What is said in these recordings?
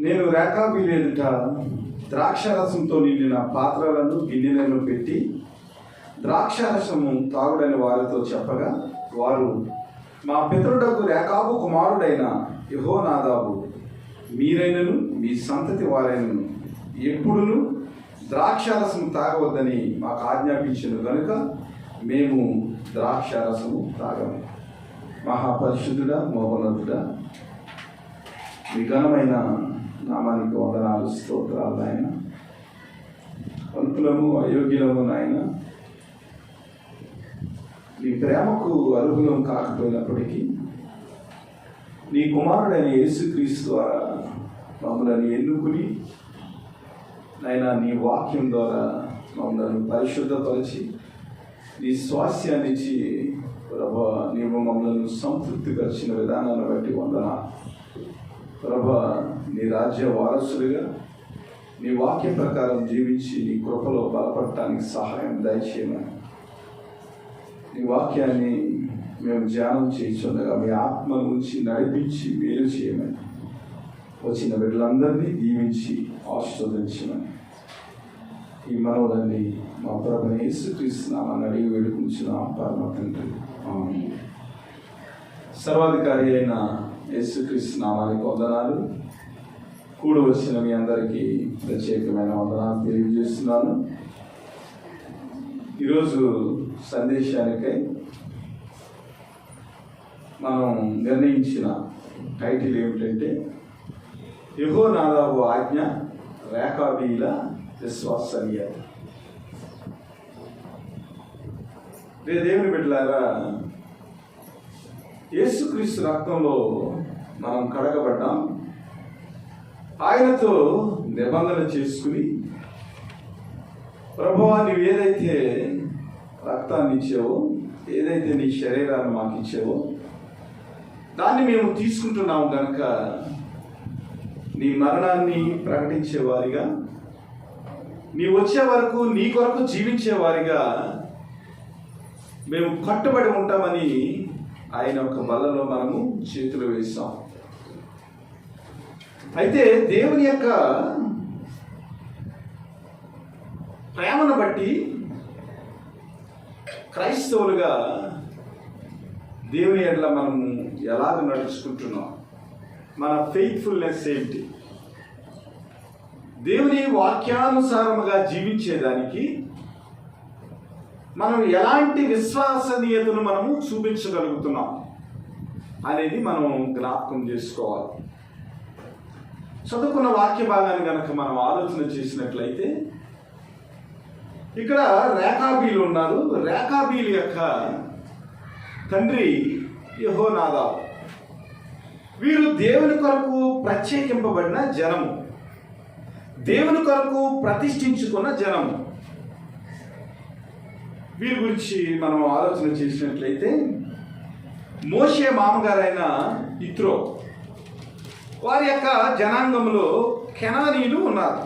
నేను రేఖాబీలు ఎదుట ద్రాక్షారసంతో నిండిన పాత్రలను గిన్నెలను పెట్టి ద్రాక్షారసము తాగుడని వారితో చెప్పగా, వారు, మా పితరుడకు రేకాబు కుమారుడైన యెహోనాదాబు మీరైనను మీ సంతతి వారైనను ఎప్పుడును ద్రాక్షారసము తాగవద్దని మాకు ఆజ్ఞాపించిన కనుక మేము ద్రాక్షారసము తాగము. మహాపరిశుద్ధుడా, మహోన్నతుడా, మీ ఘనమైన నామానికి వందనాలు, స్తోత్రాలు నాయన. అల్పులము అయోగ్యులము నాయన, నీ ప్రేమకు అర్హులం కాకపోయినప్పటికీ నీ కుమారుడైన యేసుక్రీస్తు ద్వారా మమ్మల్ని ఎన్నుకుని నాయన నీ వాక్యం ద్వారా మమ్మల్ని పరిశుద్ధపరిచి నీ స్వాస్యాన్ని ఇచ్చి ప్రభా నీవు మమ్మల్ని సంతృప్తిపరిచిన విధానాన్ని బట్టి వందనాలు. ప్రభా నీ రాజ్య వారసులుగా నీ వాక్య ప్రకారం జీవించి నీ కృపలో బలపడటానికి సహాయం దయచేయమని, నీ వాక్యాన్ని మేము ధ్యానం చేయించుండగా మీ ఆత్మ నుంచి నడిపించి మేలు చేయమని, వచ్చిన బిడ్డలందరినీ దీవించి ఆశీర్వదించమని ఈ మనవులన్నీ మా ప్రభువైన యేసుక్రీస్తు నామమున అడిగి వేడుకుంటున్నాం పరమ తండ్రి, ఆమేన్. సర్వాధికారి అయిన యేసుక్రీస్తు నామానికి వందనాలు. కూడి వచ్చిన మీ అందరికీ ప్రత్యేకమైన వందనాలు తెలియజేస్తున్నాను. ఈరోజు సందేశానికై మనం నిర్ణయించిన టైటిల్ ఏమిటంటే యెహోనాదాబు ఆజ్ఞ, రేకాబీల విశ్వసనీయత. దేవుని బిడ్డలారా, యేసుక్రీస్తు రక్తంలో మనం కడగబడ్డాం. ఆయనతో నిబంధన చేసుకుని, ప్రభువా నీవు ఏదైతే రక్తాన్ని ఇచ్చావో, ఏదైతే నీ శరీరాన్ని మాకు ఇచ్చావో దాన్ని మేము తీసుకుంటున్నాము కనుక నీ మరణాన్ని ప్రకటించేవారిగా, నీ వచ్చే వరకు నీ కొరకు జీవించేవారిగా మేము కట్టుబడి ఉంటామని ఆయన ఒక బల్లలో మనము చేతులు వేసాం. అయితే దేవుని యొక్క ప్రేమను బట్టి క్రైస్తవులుగా దేవుని ఎడల మనము ఎలాగ నడుచుకుంటున్నాం, మన ఫెయిత్ఫుల్నెస్ ఏంటి, దేవుని వాక్యానుసారముగా జీవించేదానికి మనం ఎలాంటి విశ్వసనీయతను మనము చూపించగలుగుతున్నాం అనేది మనం జ్ఞాపకం చేసుకోవాలి. చదువుకున్న వాక్య భాగాన్ని కనుక మనం ఆలోచన చేసినట్లయితే ఇక్కడ రేకాబీలు ఉన్నారు. రేకాబీలు యొక్క తండ్రి యెహోనాదాబు. వీరు దేవుని కొరకు ప్రత్యేకింపబడిన జనము, దేవుని కొరకు ప్రతిష్ఠించుకున్న జనము. వీరి గురించి మనం ఆలోచన చేసినట్లయితే మోషే మామగారైన యిత్రో, వారి యొక్క జనాంగంలో కెనానీయులు ఉన్నారు.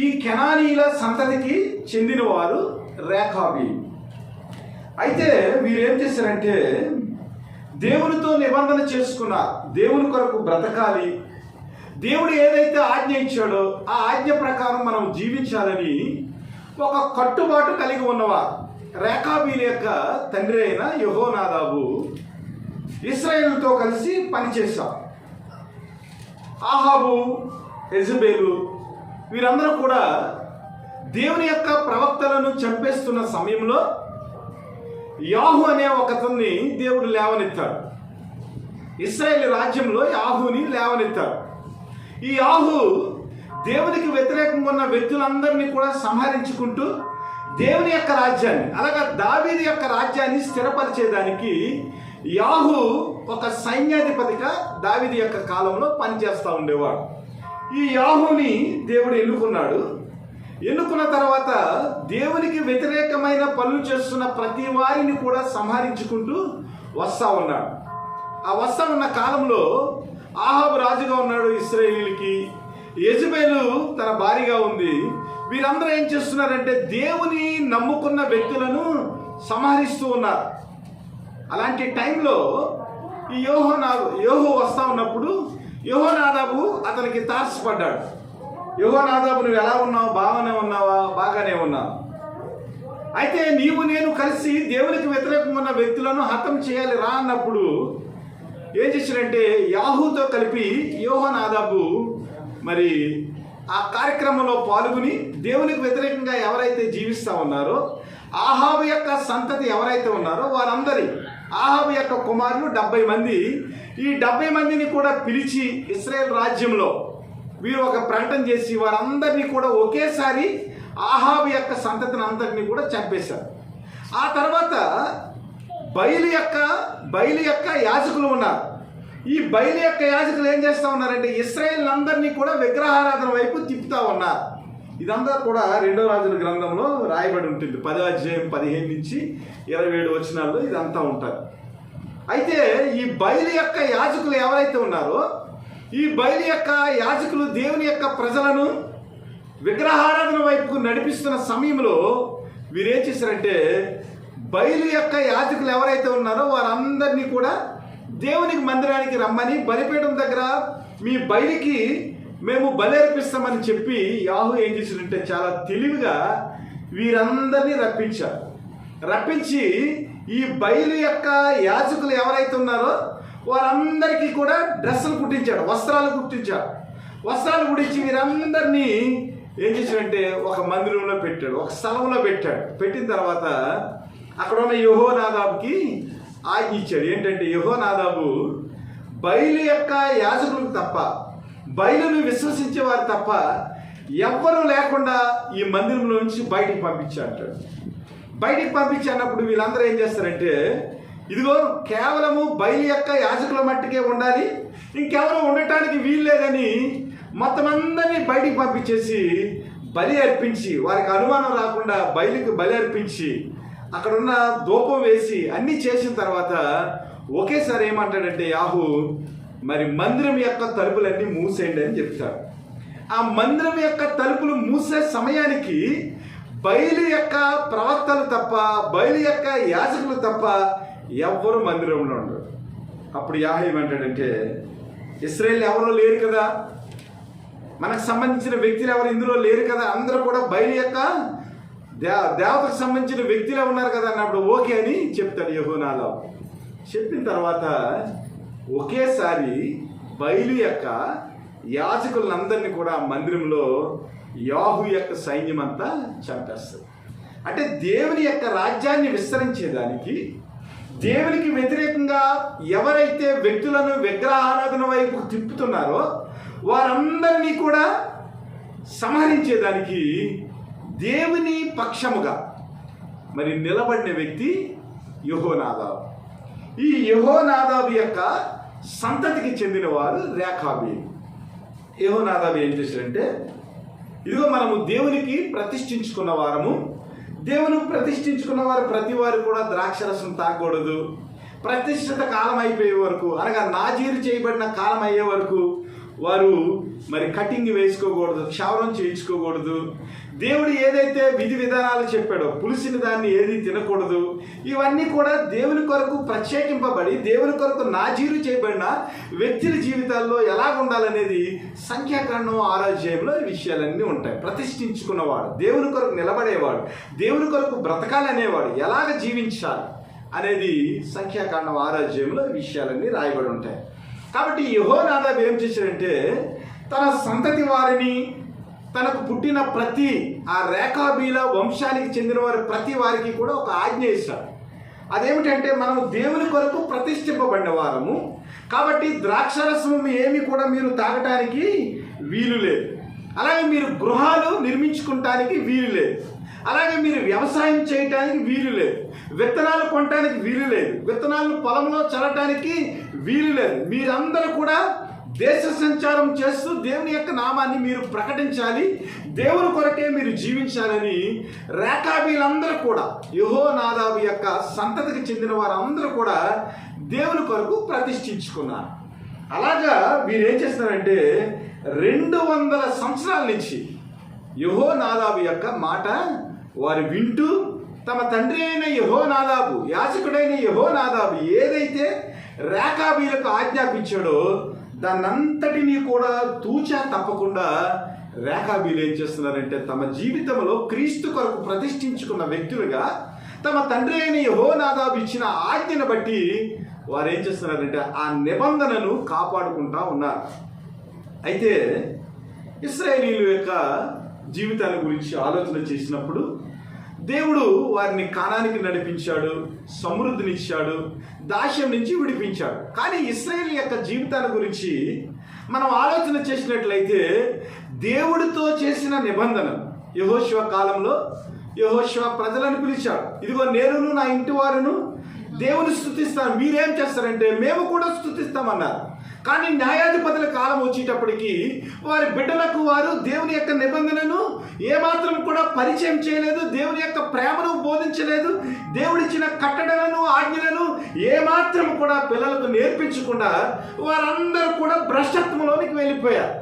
ఈ కెనానీయుల సంతతికి చెందిన వారు రేకాబీలు. అయితే వీరేం చేశారంటే దేవునితో నిబంధన చేసుకున్నారు. దేవుని కొరకు బ్రతకాలి, దేవుడు ఏదైతే ఆజ్ఞ ఇచ్చాడో ఆ ఆజ్ఞ ప్రకారం మనం జీవించాలని ఒక కట్టుబాటు కలిగి ఉన్నవారు. రేకాబీల యొక్క తండ్రి అయిన యెహోనాదాబు ఇశ్రాయేలుతో కలిసి పనిచేశారు. ఆహాబు, యెజబెలు వీరందరూ కూడా దేవుని యొక్క ప్రవక్తలను చంపేస్తున్న సమయంలో యాహు అనే ఒకతన్ని దేవుడు లేవనెత్తాడు. ఇశ్రాయేలు రాజ్యంలో యాహుని లేవనెత్తాడు. ఈ యాహు దేవునికి వ్యతిరేకంగా ఉన్న వ్యక్తులందరినీ కూడా సంహరించుకుంటూ దేవుని యొక్క రాజ్యాన్ని, అలాగా దావీదు యొక్క రాజ్యాన్ని స్థిరపరిచేదానికి యాహు ఒక సైన్యాధిపతిగా దావీదు యొక్క కాలంలో పనిచేస్తూ ఉండేవాడు. ఈ యాహుని దేవుడు ఎన్నుకున్నాడు. ఎన్నుకున్న తర్వాత దేవునికి వ్యతిరేకమైన పనులు చేస్తున్న ప్రతి వారిని కూడా సంహరించుకుంటూ వస్తూ ఉన్నాడు. ఆ వస్తూ ఉన్న కాలంలో ఆహాబు రాజుగా ఉన్నాడు ఇశ్రాయేలీలకి, యెజబెలు తన భార్యగా ఉంది. వీరందరూ ఏం చేస్తున్నారంటే దేవుని నమ్ముకున్న వ్యక్తులను సంహరిస్తూ ఉన్నారు. అలాంటి టైంలో ఈ యోహు వస్తూ ఉన్నప్పుడు యెహోనాదాబు అతనికి తారసపడ్డాడు. యెహోనాదాబు, నువ్వు ఎలా ఉన్నావు? బాగానే ఉన్నావా? బాగానే ఉన్నావు. అయితే నీవు నేను కలిసి దేవునికి వ్యతిరేకంగా ఉన్న వ్యక్తులను హతం చేయాలి రా అన్నప్పుడు ఏం చేశాడంటే, యాహూతో కలిపి యెహోనాదాబు మరి ఆ కార్యక్రమంలో పాల్గొని దేవునికి వ్యతిరేకంగా ఎవరైతే జీవిస్తూ ఉన్నారో, ఆహాబు యొక్క సంతతి ఎవరైతే ఉన్నారో వారందరి, ఆహాబు యొక్క కుమారులు 70 మంది, ఈ 70 మందిని కూడా పిలిచి ఇశ్రాయేల్ రాజ్యంలో వీరు ఒక ప్రకటన చేసి వారందరినీ కూడా ఒకేసారి ఆహాబు యొక్క సంతతిని అంతటిని కూడా చంపేశారు. ఆ తర్వాత బయలు యొక్క యాజకులు ఉన్నారు. ఈ బయలు యొక్క యాజకులు ఏం చేస్తూ ఉన్నారంటే, ఇశ్రాయేల్ అందరినీ కూడా విగ్రహారాధన వైపు తిప్పుతూ ఉన్నారు. ఇదంతా కూడా 2వ రాజుల గ్రంథంలో రాయబడి ఉంటుంది. 10వ అధ్యాయం 15 నుంచి 27 వచనాల్లో ఇదంతా ఉంటుంది. అయితే ఈ బయలు యొక్క యాజకులు ఎవరైతే ఉన్నారో, ఈ బయలు యొక్క యాజకులు దేవుని యొక్క ప్రజలను విగ్రహారాధన వైపుకు నడిపిస్తున్న సమయంలో వీరేం చేశారంటే, బయలు యొక్క యాజకులు ఎవరైతే ఉన్నారో వారందరినీ కూడా దేవునికి మందిరానికి రమ్మని, బలిపీఠం దగ్గర మీ బయలుకి మేము బలి అర్పిస్తామని చెప్పి యాహూ ఏం చేశారంటే చాలా తెలివిగా వీరందరినీ రప్పించి ఈ బయలు యొక్క యాజకులు ఎవరైతే ఉన్నారో వారందరికీ కూడా డ్రెస్సులు కుట్టించాడు, వస్త్రాలు కుట్టించి వీరందరినీ ఏం చేశాడంటే ఒక మందిరంలో పెట్టాడు, ఒక స్థలంలో పెట్టిన తర్వాత అక్కడ ఉన్న యెహోనాదాబుకి ఆజ్ఞ ఇచ్చాడు. ఏంటంటే, యెహోనాదాబు బయలు యొక్క యాజకులకు తప్ప, బయలును విశ్వసించే వారు తప్ప ఎవ్వరూ లేకుండా ఈ మందిరంలో నుంచి బయటికి పంపించాడు. బయటికి పంపించినప్పుడు వీళ్ళందరూ ఏం చేస్తారంటే, ఇదిగో కేవలము బయలు యొక్క యాజకుల మట్టికే ఉండాలి, ఇంకెవరూ ఉండటానికి వీలు లేదని మొత్తం అందరినీ బయటికి పంపించేసి బలి అర్పించి, వారికి అనుమానం రాకుండా బయలుకి బలి అర్పించి అక్కడున్న ధూపం వేసి అన్నీ చేసిన తర్వాత ఒకేసారి ఏమంటాడంటే యాహూ, మరి మందిరం యొక్క తలుపులన్నీ మూసేయండి అని చెప్తాడు. ఆ మందిరం యొక్క తలుపులు మూసే సమయానికి బయలు యొక్క ప్రవక్తలు తప్ప, బయలు యొక్క యాజకులు తప్ప ఎవ్వరూ మందిరంలో ఉండరు. అప్పుడు యాహూ ఏమంటాడంటే, ఇశ్రాయేల్ ఎవరో లేరు కదా, మనకు సంబంధించిన వ్యక్తులు ఎవరు ఇందులో లేరు కదా, అందరూ కూడా బయలు యొక్క దేవతకు సంబంధించిన వ్యక్తులే ఉన్నారు కదా అన్నప్పుడు ఓకే అని చెప్తాడు యెహోనాదాబు. చెప్పిన తర్వాత ఒకేసారి బయలు యొక్క యాజకులందరినీ కూడా మందిరంలో యాహూ యొక్క సైన్యం అంతా చంపేస్తారు. అంటే దేవుని యొక్క రాజ్యాన్ని విస్తరించేదానికి, దేవునికి వ్యతిరేకంగా ఎవరైతే వ్యక్తులను విగ్రహారాధన వైపు తిప్పుతున్నారో వారందరినీ కూడా సంహరించేదానికి దేవుని పక్షముగా మరి నిలబడిన వ్యక్తి యెహోనాదాబు. ఈ యెహోనాదాబు యొక్క సంతతికి చెందిన వారు రేఖాబీలు. యెహోనాదాబు ఏం చేశాడంటే, ఇదిగో మనము దేవునికి ప్రతిష్ఠించుకున్న వారము, దేవుని ప్రతిష్ఠించుకున్న వారు ప్రతి వారు కూడా ద్రాక్షరసం తాగకూడదు, ప్రతిష్ఠిత కాలం అయిపోయే వరకు, అనగా నాజీరు చేయబడిన కాలం అయ్యే వరకు వారు మరి కటింగ్ వేసుకోకూడదు, క్షవరం చేయించుకోకూడదు, దేవుడు ఏదైతే విధి విధానాలు చెప్పాడో పులిసిన దాన్ని ఏది తినకూడదు, ఇవన్నీ కూడా దేవుని కొరకు ప్రత్యేకింపబడి దేవుని కొరకు నాజీరు చేయబడిన వ్యక్తుల జీవితాల్లో ఎలా ఉండాలనేది సంఖ్యాకాండం 6వ అధ్యాయంలో ఈ విషయాలన్నీ ఉంటాయి. ప్రతిష్ఠించుకున్నవాడు, దేవుని కొరకు నిలబడేవాడు, దేవుని కొరకు బ్రతకాలనేవాడు ఎలాగ జీవించాలి అనేది సంఖ్యాకాండం 6వ అధ్యాయంలో ఈ విషయాలన్నీ రాయబడి ఉంటాయి. కాబట్టి యెహోనాదాబు ఏం చేశాడంటే, తన సంతతి వారిని, తనకు పుట్టిన ప్రతి ఆ రేఖాబీల వంశానికి చెందిన వారి ప్రతి వారికి కూడా ఒక ఆజ్ఞ ఇస్తాడు. అదేమిటంటే, మనం దేవుని కొరకు ప్రతిష్ఠింపబడిన వారము కాబట్టి ద్రాక్షరసము ఏమి కూడా మీరు తాగటానికి వీలు లేదు, అలాగే మీరు గృహాలు నిర్మించుకుంటానికి వీలు లేదు, అలాగే మీరు వ్యవసాయం చేయటానికి వీలు లేదు, విత్తనాలు కొనటానికి వీలు లేదు, విత్తనాలను పొలంలో చల్లటానికి వీలు లేదు. మీరందరూ కూడా దేశ సంచారం చేస్తూ దేవుని యొక్క నామాన్ని మీరు ప్రకటించాలి, దేవుని కొరకే మీరు జీవించాలని రేఖాబీలందరూ కూడా, యెహోనాదాబు యొక్క సంతతికి చెందిన వారందరూ కూడా దేవుని కొరకు ప్రతిష్ఠించుకున్నారు. అలాగా వీరేం చేస్తున్నారంటే 200 సంవత్సరాల నుంచి యెహోనాదాబు యొక్క మాట వారు వింటూ, తమ తండ్రి అయిన యెహోనాదాబు, యాజకుడైన యెహోనాదాబు ఏదైతే రేఖాబీలకు ఆజ్ఞాపించాడో దాన్నంతటినీ కూడా తూచా తప్పకుండా రేఖాబీలు ఏం చేస్తున్నారంటే తమ జీవితంలో క్రీస్తు కొరకు ప్రతిష్ఠించుకున్న వ్యక్తులుగా తమ తండ్రి అయిన యెహోనాదాబు ఇచ్చిన ఆజ్ఞను బట్టి వారు ఏం చేస్తున్నారంటే ఆ నిబంధనను కాపాడుకుంటా ఉన్నారు. అయితే ఇశ్రాయేలీయుల యొక్క జీవితాల గురించి ఆలోచన చేసినప్పుడు దేవుడు వారిని కానానికి నడిపించాడు, సమృద్ధినిచ్చాడు, దాస్యం నుంచి విడిపించాడు. కానీ ఇశ్రాయేలు యొక్క జీవితాల గురించి మనం ఆలోచన చేసినట్లయితే దేవుడితో చేసిన నిబంధన యెహోషువ కాలంలో యెహోషువ ప్రజలను పిలిచాడు. ఇదిగో నేనును నా ఇంటి వారును దేవుని స్తుతిస్తాను, మీరేం చేస్తారంటే మేము కూడా స్తుతిస్తామన్నారు. కానీ న్యాయాధిపతుల కాలం వచ్చేటప్పటికి వారి బిడ్డలకు వారు దేవుని యొక్క నిబంధనను ఏమాత్రం కూడా పరిచయం చేయలేదు, దేవుని యొక్క ప్రేమను బోధించలేదు, దేవుడిచ్చిన కట్టడలను ఆజ్ఞలను ఏమాత్రం కూడా పిల్లలకు నేర్పించకుండా వారందరూ కూడా భ్రష్టత్వంలోనికి వెళ్ళిపోయారు.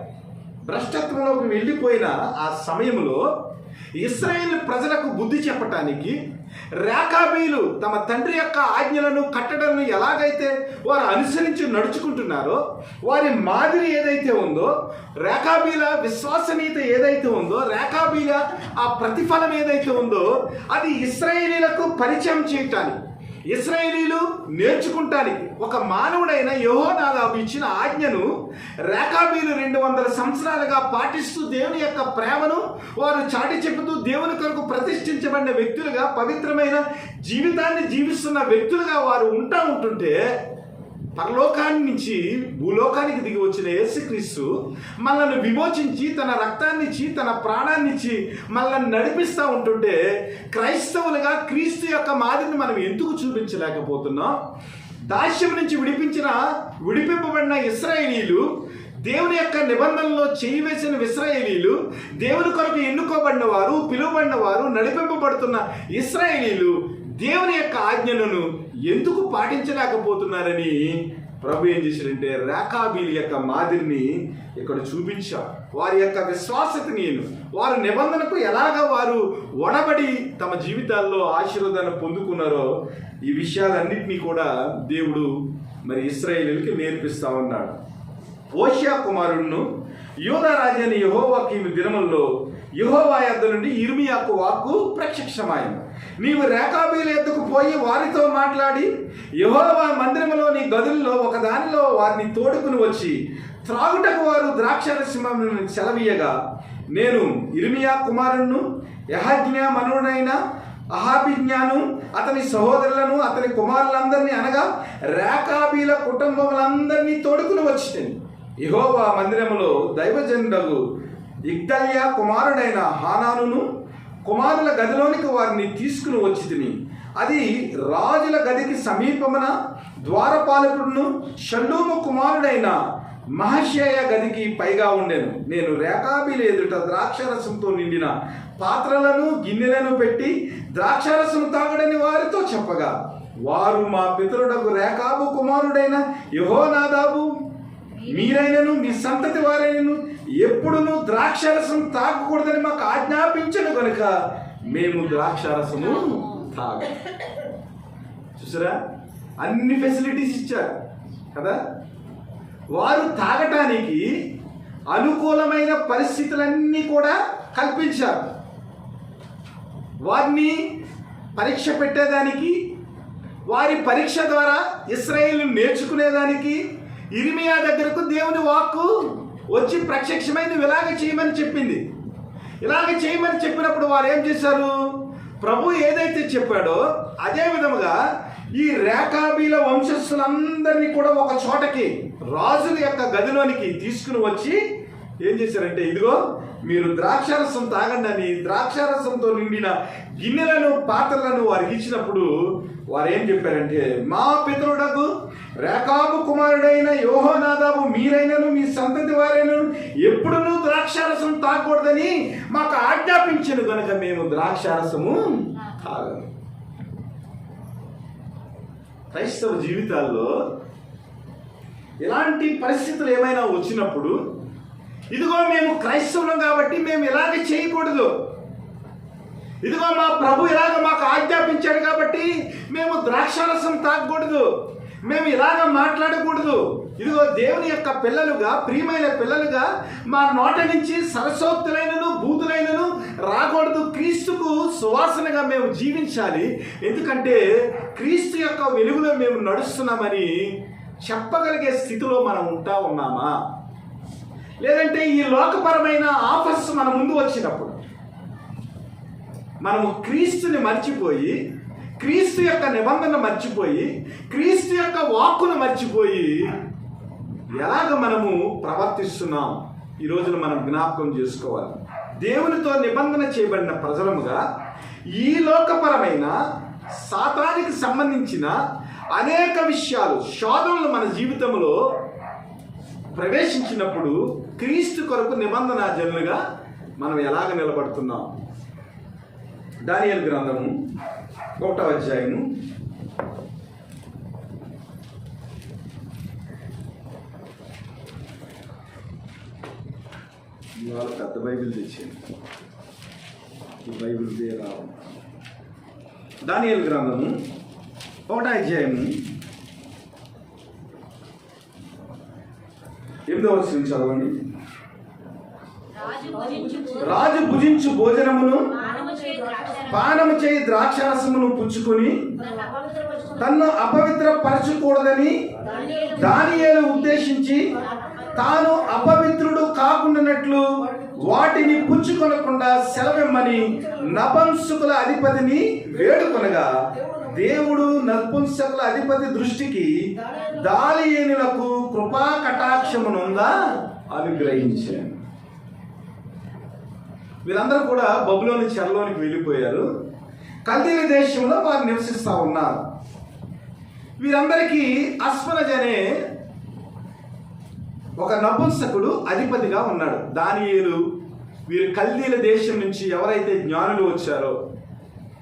భ్రష్టత్వంలోకి వెళ్ళిపోయిన ఆ సమయంలో ఇశ్రాయేలు ప్రజలకు బుద్ధి చెప్పటానికి రేఖాబీలు తమ తండ్రి యొక్క ఆజ్ఞలను కట్టడలను ఎలాగైతే వారు అనుసరించి నడుచుకుంటున్నారో వారి మాదిరి ఏదైతే ఉందో, రేఖాబీల విశ్వసనీయత ఏదైతే ఉందో, రేఖాబీల ఆ ప్రతిఫలం ఏదైతే ఉందో అది ఇశ్రాయేలీలకు పరిచయం చేయటానికి, ఇశ్రాయేలీలు నేర్చుకుంటానికి ఒక మానవుడైన యెహోనాదాబు ఇచ్చిన ఆజ్ఞను రేఖాబీలు 200 సంవత్సరాలుగా పాటిస్తూ దేవుని యొక్క ప్రేమను వారు చాటి చెబుతూ దేవుని కొరకు ప్రతిష్ఠించబడిన వ్యక్తులుగా పవిత్రమైన జీవితాన్ని జీవిస్తున్న వ్యక్తులుగా వారు ఉంటుంటే పరలోకాన్ని నుంచి భూలోకానికి దిగి వచ్చిన యేసుక్రీస్తు మనల్ని విమోచించి తన రక్తాన్నిచ్చి తన ప్రాణాన్నిచ్చి మనల్ని నడిపిస్తూ ఉంటుంటే క్రైస్తవులుగా క్రీస్తు యొక్క మాదిరిని మనం ఎందుకు చూపించలేకపోతున్నాం? దాస్యం నుంచి విడిపింపబడిన ఇశ్రాయేలీలు, దేవుని యొక్క నిబంధనలో చేయి వేసిన ఇశ్రాయేలీలు, దేవుని కొరకు ఎన్నుకోబడిన వారు, పిలువబడిన వారు, నడిపింపబడుతున్న ఇశ్రాయేలీలు దేవుని యొక్క ఆజ్ఞలను ఎందుకు పాటించలేకపోతున్నారని ప్రభు ఏం చేశాడంటే రేఖాబీలు యొక్క మాదిరిని ఇక్కడ చూపించారు. వారి యొక్క విశ్వాసతని, వారి నిబంధనకు ఎలాగ వారు వడబడి తమ జీవితాల్లో ఆశీర్వాదాన్ని పొందుకున్నారో ఈ విషయాలన్నింటినీ కూడా దేవుడు మరి ఇశ్రాయేలీయులకి నేర్పిస్తా ఉన్నాడు. హోషేయ కుమారుడును యూదా రాజు అయిన యెహోవాకు ఈ దినముల్లో యెహోవా యొద్ద నుండి యిర్మీయాకు వాక్కు ప్రత్యక్షమాయెను. నీవు రేఖాబీల యొద్దకు పోయి వారితో మాట్లాడి యెహోవా మందిరములోని గదుల్లో ఒకదానిలో వారిని తోడుకుని వచ్చి త్రాగుటకు వారు ద్రాక్షారసమును సెలవీయగా నేను యిర్మీయా కుమారుడును యెహజ్ఞా మనుడైన అహాబిజ్ఞాను అతని సహోదరులను అతని కుమారులందరినీ అనగా రేఖాబీల కుటుంబములందరినీ తోడుకుని వచ్చింది. యెహోవా మందిరములో దైవజనుడగు ఇగ్దల్యా కుమారుడైన హానానును కుమారుల గదిలోనికి వారిని తీసుకుని వచ్చి తిని అది రాజుల గదికి సమీపమున ద్వారపాలకుడును షల్లూము కుమారుడైన మహషేయ గదికి పైగా ఉండెను. నేను రేఖాబీల ఎదుట ద్రాక్షారసంతో నిండిన పాత్రలను గిన్నెలను పెట్టి ద్రాక్షారసం తాగడని వారితో చెప్పగా వారు మా పితరుడకు రేఖాబు కుమారుడైన యెహోనాదాబు మీరైనను మీ సంతతి వారైనను ఎప్పుడునూ ద్రాక్షారసం తాగకూడదని మాకు ఆజ్ఞాపించను కనుక మేము ద్రాక్షారసము తాగ. చూసారా, అన్ని ఫెసిలిటీస్ ఇచ్చారు కదా. వారు తాగటానికి అనుకూలమైన పరిస్థితులన్నీ కూడా కల్పించారు. వారిని పరీక్ష పెట్టేదానికి, వారి పరీక్ష ద్వారా ఇశ్రాయేలు నేర్చుకునేదానికి యిర్మీయా దగ్గరకు దేవుని వాక్కు వచ్చి ప్రత్యక్షమైన ఇలాగ చేయమని చెప్పింది. ఇలాగ చేయమని చెప్పినప్పుడు వారు ఏం చేశారు? ప్రభు ఏదైతే చెప్పాడో అదే విధముగా ఈ రేఖాబీల వంశస్థులందరినీ కూడా ఒక చోటకి రాజుల యొక్క గదిలోనికి తీసుకుని వచ్చి ఏం చేశారంటే ఇదిగో మీరు ద్రాక్షారసం తాగండి అని ద్రాక్షారసంతో నిండిన గిన్నెలను పాత్రలను వారికి ఇచ్చినప్పుడు వారు ఏం చెప్పారంటే మా పితరుడకు రేఖాబు కుమారుడైన యెహోనాదాబు మీరైనను మీ సంతతి వారైనను ఎప్పుడునూ ద్రాక్షారసం తాగకూడదని మాకు ఆజ్ఞాపించను కనుక మేము ద్రాక్షారసము తాగము. క్రైస్తవ జీవితాల్లో ఇలాంటి పరిస్థితులు ఏమైనా వచ్చినప్పుడు ఇదిగో మేము క్రైస్తవులం కాబట్టి మేము ఇలాగ చేయకూడదు, ఇదిగో మా ప్రభు ఇలాగ మాకు ఆజ్ఞాపించాడు కాబట్టి మేము ద్రాక్షారసం తాగకూడదు, మేము ఇలాగ మాట్లాడకూడదు. ఇదిగో దేవుని యొక్క పిల్లలుగా, ప్రియమైన పిల్లలుగా మా నోట నుంచి సరసోక్తులైనను బూతులైనను రాకూడదు. క్రీస్తుకు సువాసనగా మేము జీవించాలి. ఎందుకంటే క్రీస్తు యొక్క వెలుగులో మేము నడుస్తున్నామని చెప్పగలిగే స్థితిలో మనం ఉన్నామా? లేదంటే ఈ లోకపరమైన ఆఫర్స్ మన ముందు వచ్చినప్పుడు మనము క్రీస్తుని మర్చిపోయి, క్రీస్తు యొక్క నిబంధన మర్చిపోయి, క్రీస్తు యొక్క వాక్కును మర్చిపోయి ఎలాగ మనము ప్రవర్తిస్తున్నాం ఈ రోజున మనం జ్ఞాపకం చేసుకోవాలి. దేవునితో నిబంధన చేయబడిన ప్రజలముగా ఈ లోకపరమైన సాతానికి సంబంధించిన అనేక విషయాలు, శోధనలు మన జీవితంలో ప్రవేశించినప్పుడు క్రీస్తు కొరకు నిబంధన జనులుగా మనం ఎలాగ నిలబడుతున్నాం? దానియేలు గ్రంథము 1వ అధ్యాయము పెద్ద బైబిల్ తెచ్చాను. ఈ బైబిల్ రావు. దానియేలు గ్రంథము 1వ అధ్యాయము 8వ వచనం చదవండి. రాజు భుజించు భోజనమును పానము చేయి ద్రాక్షారసమును పుచ్చుకొని తన్ను అపవిత్రపరచకూడదని దానియేలు ఉద్దేశించి తాను అపవిత్రుడు కాకుండానట్లు వాటిని పుచ్చుకొనకుండా సెలవిమ్మని నపుంసకుల అధిపతిని వేడుకొనగా దేవుడు నపుంసకుల అధిపతి దృష్టికి దానియేలునకు కృపా కటాక్షమునుందా అనుగ్రహించాను. వీరందరూ కూడా బబులోని చెరలోనికి వెళ్ళిపోయారు. కల్దీల దేశంలో వారు నివసిస్తూ ఉన్నారు. వీరందరికీ అస్మరజ్ అనే ఒక నపుంసకుడు అధిపతిగా ఉన్నాడు. దానియేలు వీరు కల్దీల దేశం నుంచి ఎవరైతే జ్ఞానులు వచ్చారో,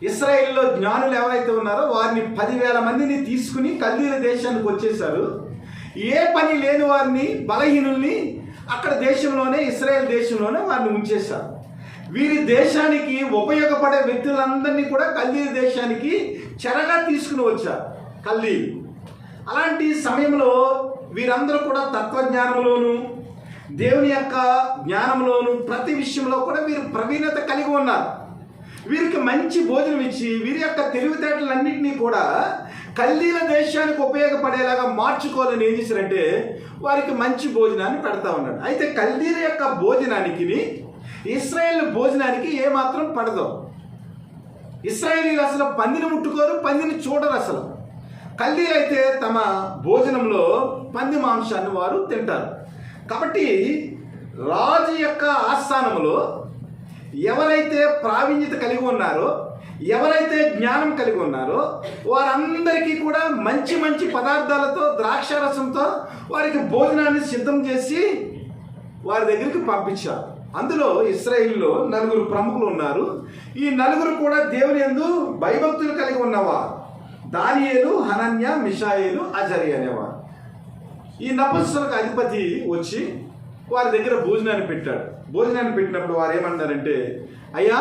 ఇశ్రాయేల్లో జ్ఞానులు ఎవరైతే ఉన్నారో వారిని 10,000 మందిని తీసుకుని కల్దీల దేశానికి వచ్చేసారు. ఏ పని లేని వారిని, బలహీనుల్ని అక్కడ దేశంలోనే, ఇశ్రాయేల్ దేశంలోనే వారిని ఉంచేశారు. వీరి దేశానికి ఉపయోగపడే వ్యక్తులందరినీ కూడా కల్దీల దేశానికి చెరగా తీసుకుని వచ్చారు కల్దీలు. అలాంటి సమయంలో వీరందరూ కూడా తత్వజ్ఞానంలోను, దేవుని యొక్క జ్ఞానంలోను, ప్రతి విషయంలో కూడా వీరు ప్రవీణత కలిగి ఉన్నారు. వీరికి మంచి భోజనం ఇచ్చి వీరి యొక్క తెలివితేటలన్నింటినీ కూడా కల్దీల దేశానికి ఉపయోగపడేలాగా మార్చుకోవాలని ఏం చేశారంటే వారికి మంచి భోజనాన్ని పెడతా ఉన్నాడు. అయితే కల్దీల యొక్క భోజనానికి, ఇశ్రాయేల్ భోజనానికి ఏమాత్రం పడదు. ఇశ్రాయేలీలు అసలు పందిని ముట్టుకోరు, పందిని చూడరు అసలు. కల్దీలు అయితే తమ భోజనంలో పంది మాంసాన్ని వారు తింటారు. కాబట్టి రాజు యొక్క ఆస్థానంలో ఎవరైతే ప్రావీణ్యత కలిగి ఉన్నారో, ఎవరైతే జ్ఞానం కలిగి ఉన్నారో వారందరికీ కూడా మంచి మంచి పదార్థాలతో, ద్రాక్షారసంతో వారికి భోజనాన్ని సిద్ధం చేసి వారి దగ్గరికి పంపించారు. అందులో ఇశ్రాయేలులో 4 ప్రముఖులు ఉన్నారు. ఈ 4 కూడా దేవుని యందు భయభక్తులు కలిగి ఉన్నవారు. దానియేలు, హనన్య, మిషాయేలు, అజరి అనేవారు. ఈ నపుంసకులకు అధిపతి వచ్చి వారి దగ్గర భోజనాన్ని పెట్టాడు. భోజనాన్ని పెట్టినప్పుడు వారు ఏమన్నారంటే, అయ్యా,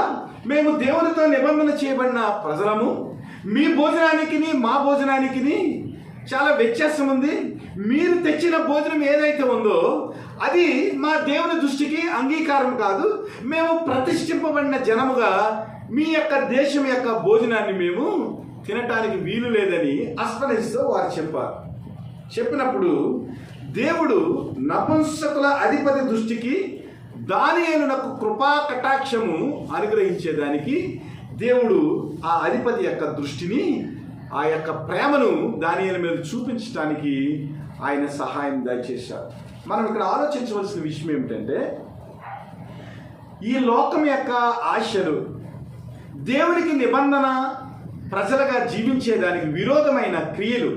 మేము దేవునితో నిబంధన చేయబడిన ప్రజలము, మీ భోజనానికి మా భోజనానికి చాలా వ్యత్యాసం ఉంది. మీరు తెచ్చిన భోజనం ఏదైతే ఉందో అది మా దేవుని దృష్టికి అంగీకారం కాదు. మేము ప్రతిష్ఠింపబడిన జనముగా మీ యొక్క దేశం యొక్క భోజనాన్ని మేము తినటానికి వీలు లేదని అస్పదిస్తూ వారు చెప్పారు. చెప్పినప్పుడు దేవుడు నపుంసకుల అధిపతి దృష్టికి దానియేలునకు కృపా కటాక్షము అనుగ్రహించేదానికి దేవుడు ఆ అధిపతి యొక్క దృష్టిని, ఆ యొక్క ప్రేమను దానియేలు మీద చూపించడానికి ఆయన సహాయం దయచేశారు. మనం ఇక్కడ ఆలోచించవలసిన విషయం ఏమిటంటే, ఈ లోకం యొక్క ఆశలు, దేవునికి నిబంధన ప్రజలుగా జీవించేదానికి విరోధమైన క్రియలు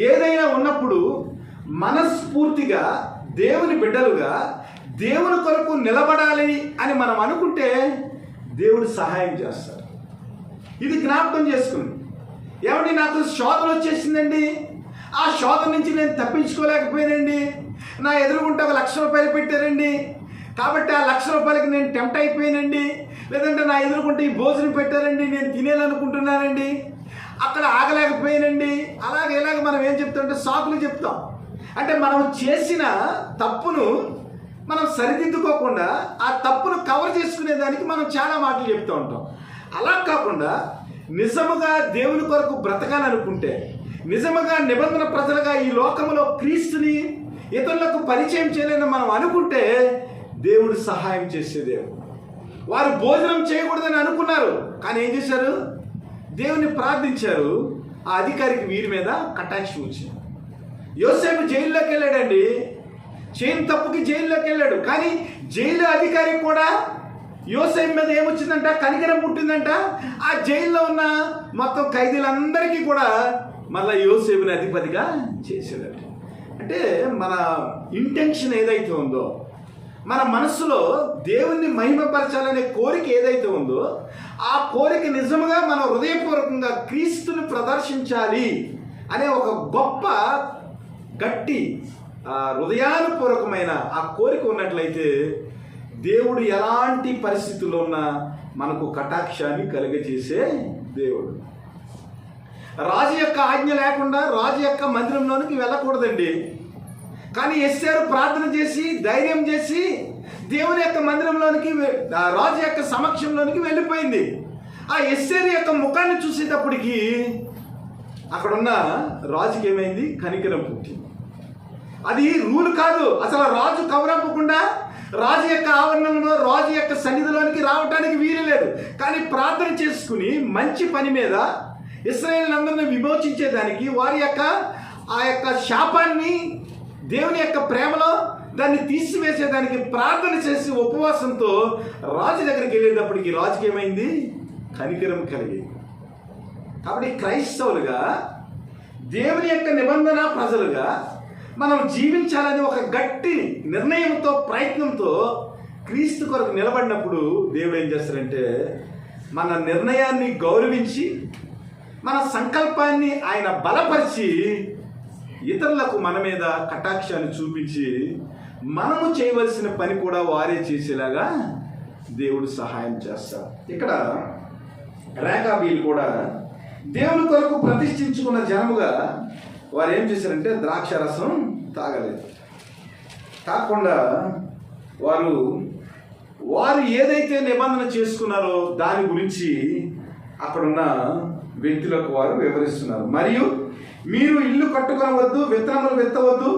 ఏదైనా ఉన్నప్పుడు మనస్ఫూర్తిగా దేవుని బిడ్డలుగా దేవుని కొరకు నిలబడాలి అని మనం అనుకుంటే దేవుడు సహాయం చేస్తాడు. ఇది జ్ఞాపకం చేసుకుంది. ఏమండి, నాకు శోధన వచ్చేసిందండి, ఆ శోధన నుంచి నేను తప్పించుకోలేకపోయానండి, నా ఎదురుగుంటే ₹1,00,000 పెట్టారండి, కాబట్టి ఆ ₹1,00,000కి నేను టెంప్ట్ అయిపోయానండి, లేదంటే నా ఎదురుకుంటే ఈ భోజనం పెట్టారండి, నేను తినేయాలనుకుంటున్నానండి అక్కడ ఆగలేకపోయానండి అలాగే ఇలాగ మనం ఏం చెప్తామంటే సాకులు చెప్తాం. అంటే మనం చేసిన తప్పును మనం సరిదిద్దుకోకుండా ఆ తప్పును కవర్ చేసుకునేదానికి మనం చాలా మాటలు చెప్తూ ఉంటాం. అలా కాకుండా నిజముగా దేవుని కొరకు బ్రతకాలనుకుంటే, నిజముగా నిబంధన ప్రజలుగా ఈ లోకంలో క్రీస్తుని ఇతరులకు పరిచయం చేయాలని మనం అనుకుంటే దేవుడు సహాయం చేసే దేవుడు. వారు భోజనం చేయకూడదని అనుకున్నారు, కానీ ఏం చేశారు? దేవుని ప్రార్థించారు. ఆ అధికారికి వీరి మీద కటాక్షం వచ్చింది. యోసేపు జైల్లోకి వెళ్ళాడండి. చేయని తప్పుకి జైల్లోకి వెళ్ళాడు, కానీ జైలు అధికారికి కూడా యోసేపు మీద ఏమొచ్చిందంట? కనికరం పుట్టిందంట. ఆ జైల్లో ఉన్న మొత్తం ఖైదీలందరికీ కూడా మళ్ళీ యోసేపుని అధిపతిగా చేసేదట. అంటే మన ఇంటెన్షన్ ఏదైతే ఉందో, మన మనస్సులో దేవుణ్ణి మహిమపరచాలనే కోరిక ఏదైతే ఉందో, ఆ కోరిక నిజంగా మనం హృదయపూర్వకంగా క్రీస్తుని ప్రదర్శించాలి అనే ఒక గొప్ప గట్టి హృదయానుపూర్వకమైన ఆ కోరిక ఉన్నట్లయితే దేవుడు ఎలాంటి పరిస్థితుల్లో ఉన్నా మనకు కటాక్షాన్ని కలిగజేసే దేవుడు. రాజు యొక్క ఆజ్ఞ లేకుండా రాజు యొక్క మందిరంలోనికి వెళ్ళకూడదండి. కానీ ఎస్సారు ప్రార్థన చేసి ధైర్యం చేసి దేవుని యొక్క మందిరంలోనికి, రాజు యొక్క సమక్షంలోనికి వెళ్ళిపోయింది. ఆ ఎస్సారు యొక్క ముఖాన్ని చూసేటప్పటికి అక్కడున్న రాజుకి ఏమైంది? కనికరం పుట్టింది. అది రూల్ కాదు. అసలు రాజు కవరప్పకుండా రాజు యొక్క ఆవరణంలో రాజు యొక్క సన్నిధిలోనికి రావడానికి వీలు లేదు. కానీ ప్రార్థన చేసుకుని మంచి పని మీద ఇశ్రాయేలులందరినీ విమోచించేదానికి, వారి యొక్క ఆ యొక్క శాపాన్ని దేవుని యొక్క ప్రేమలో దాన్ని తీసివేసేదానికి ప్రార్థన చేసి ఉపవాసంతో రాజు దగ్గరికి వెళ్ళేటప్పటికి రాజుకి ఏమైంది? కనికరం కలిగింది. కాబట్టి క్రైస్తవులుగా దేవుని యొక్క నిబంధన ప్రజలుగా మనం జీవించాలని ఒక గట్టి నిర్ణయంతో ప్రయత్నంతో క్రీస్తు కొరకు నిలబడినప్పుడు దేవుడు ఏం చేస్తారంటే మన నిర్ణయాన్ని గౌరవించి మన సంకల్పాన్ని ఆయన బలపరిచి ఇతరులకు మన మీద కటాక్షాన్ని చూపించి మనము చేయవలసిన పని కూడా వారే చేసేలాగా దేవుడు సహాయం చేస్తారు. ఇక్కడ రేఖాబీలు కూడా దేవుని కొరకు ప్రతిష్ఠించుకున్న జనముగా వారు ఏం చేశారంటే ద్రాక్ష రసం తాగలేదు. కాకుండా వారు ఏదైతే నిబంధన చేసుకున్నారో దాని గురించి అక్కడున్న వ్యక్తులకు వారు వివరిస్తున్నారు. మరియు మీరు ఇల్లు కట్టుకొనవద్దు, విత్తనములు విత్తవద్దు,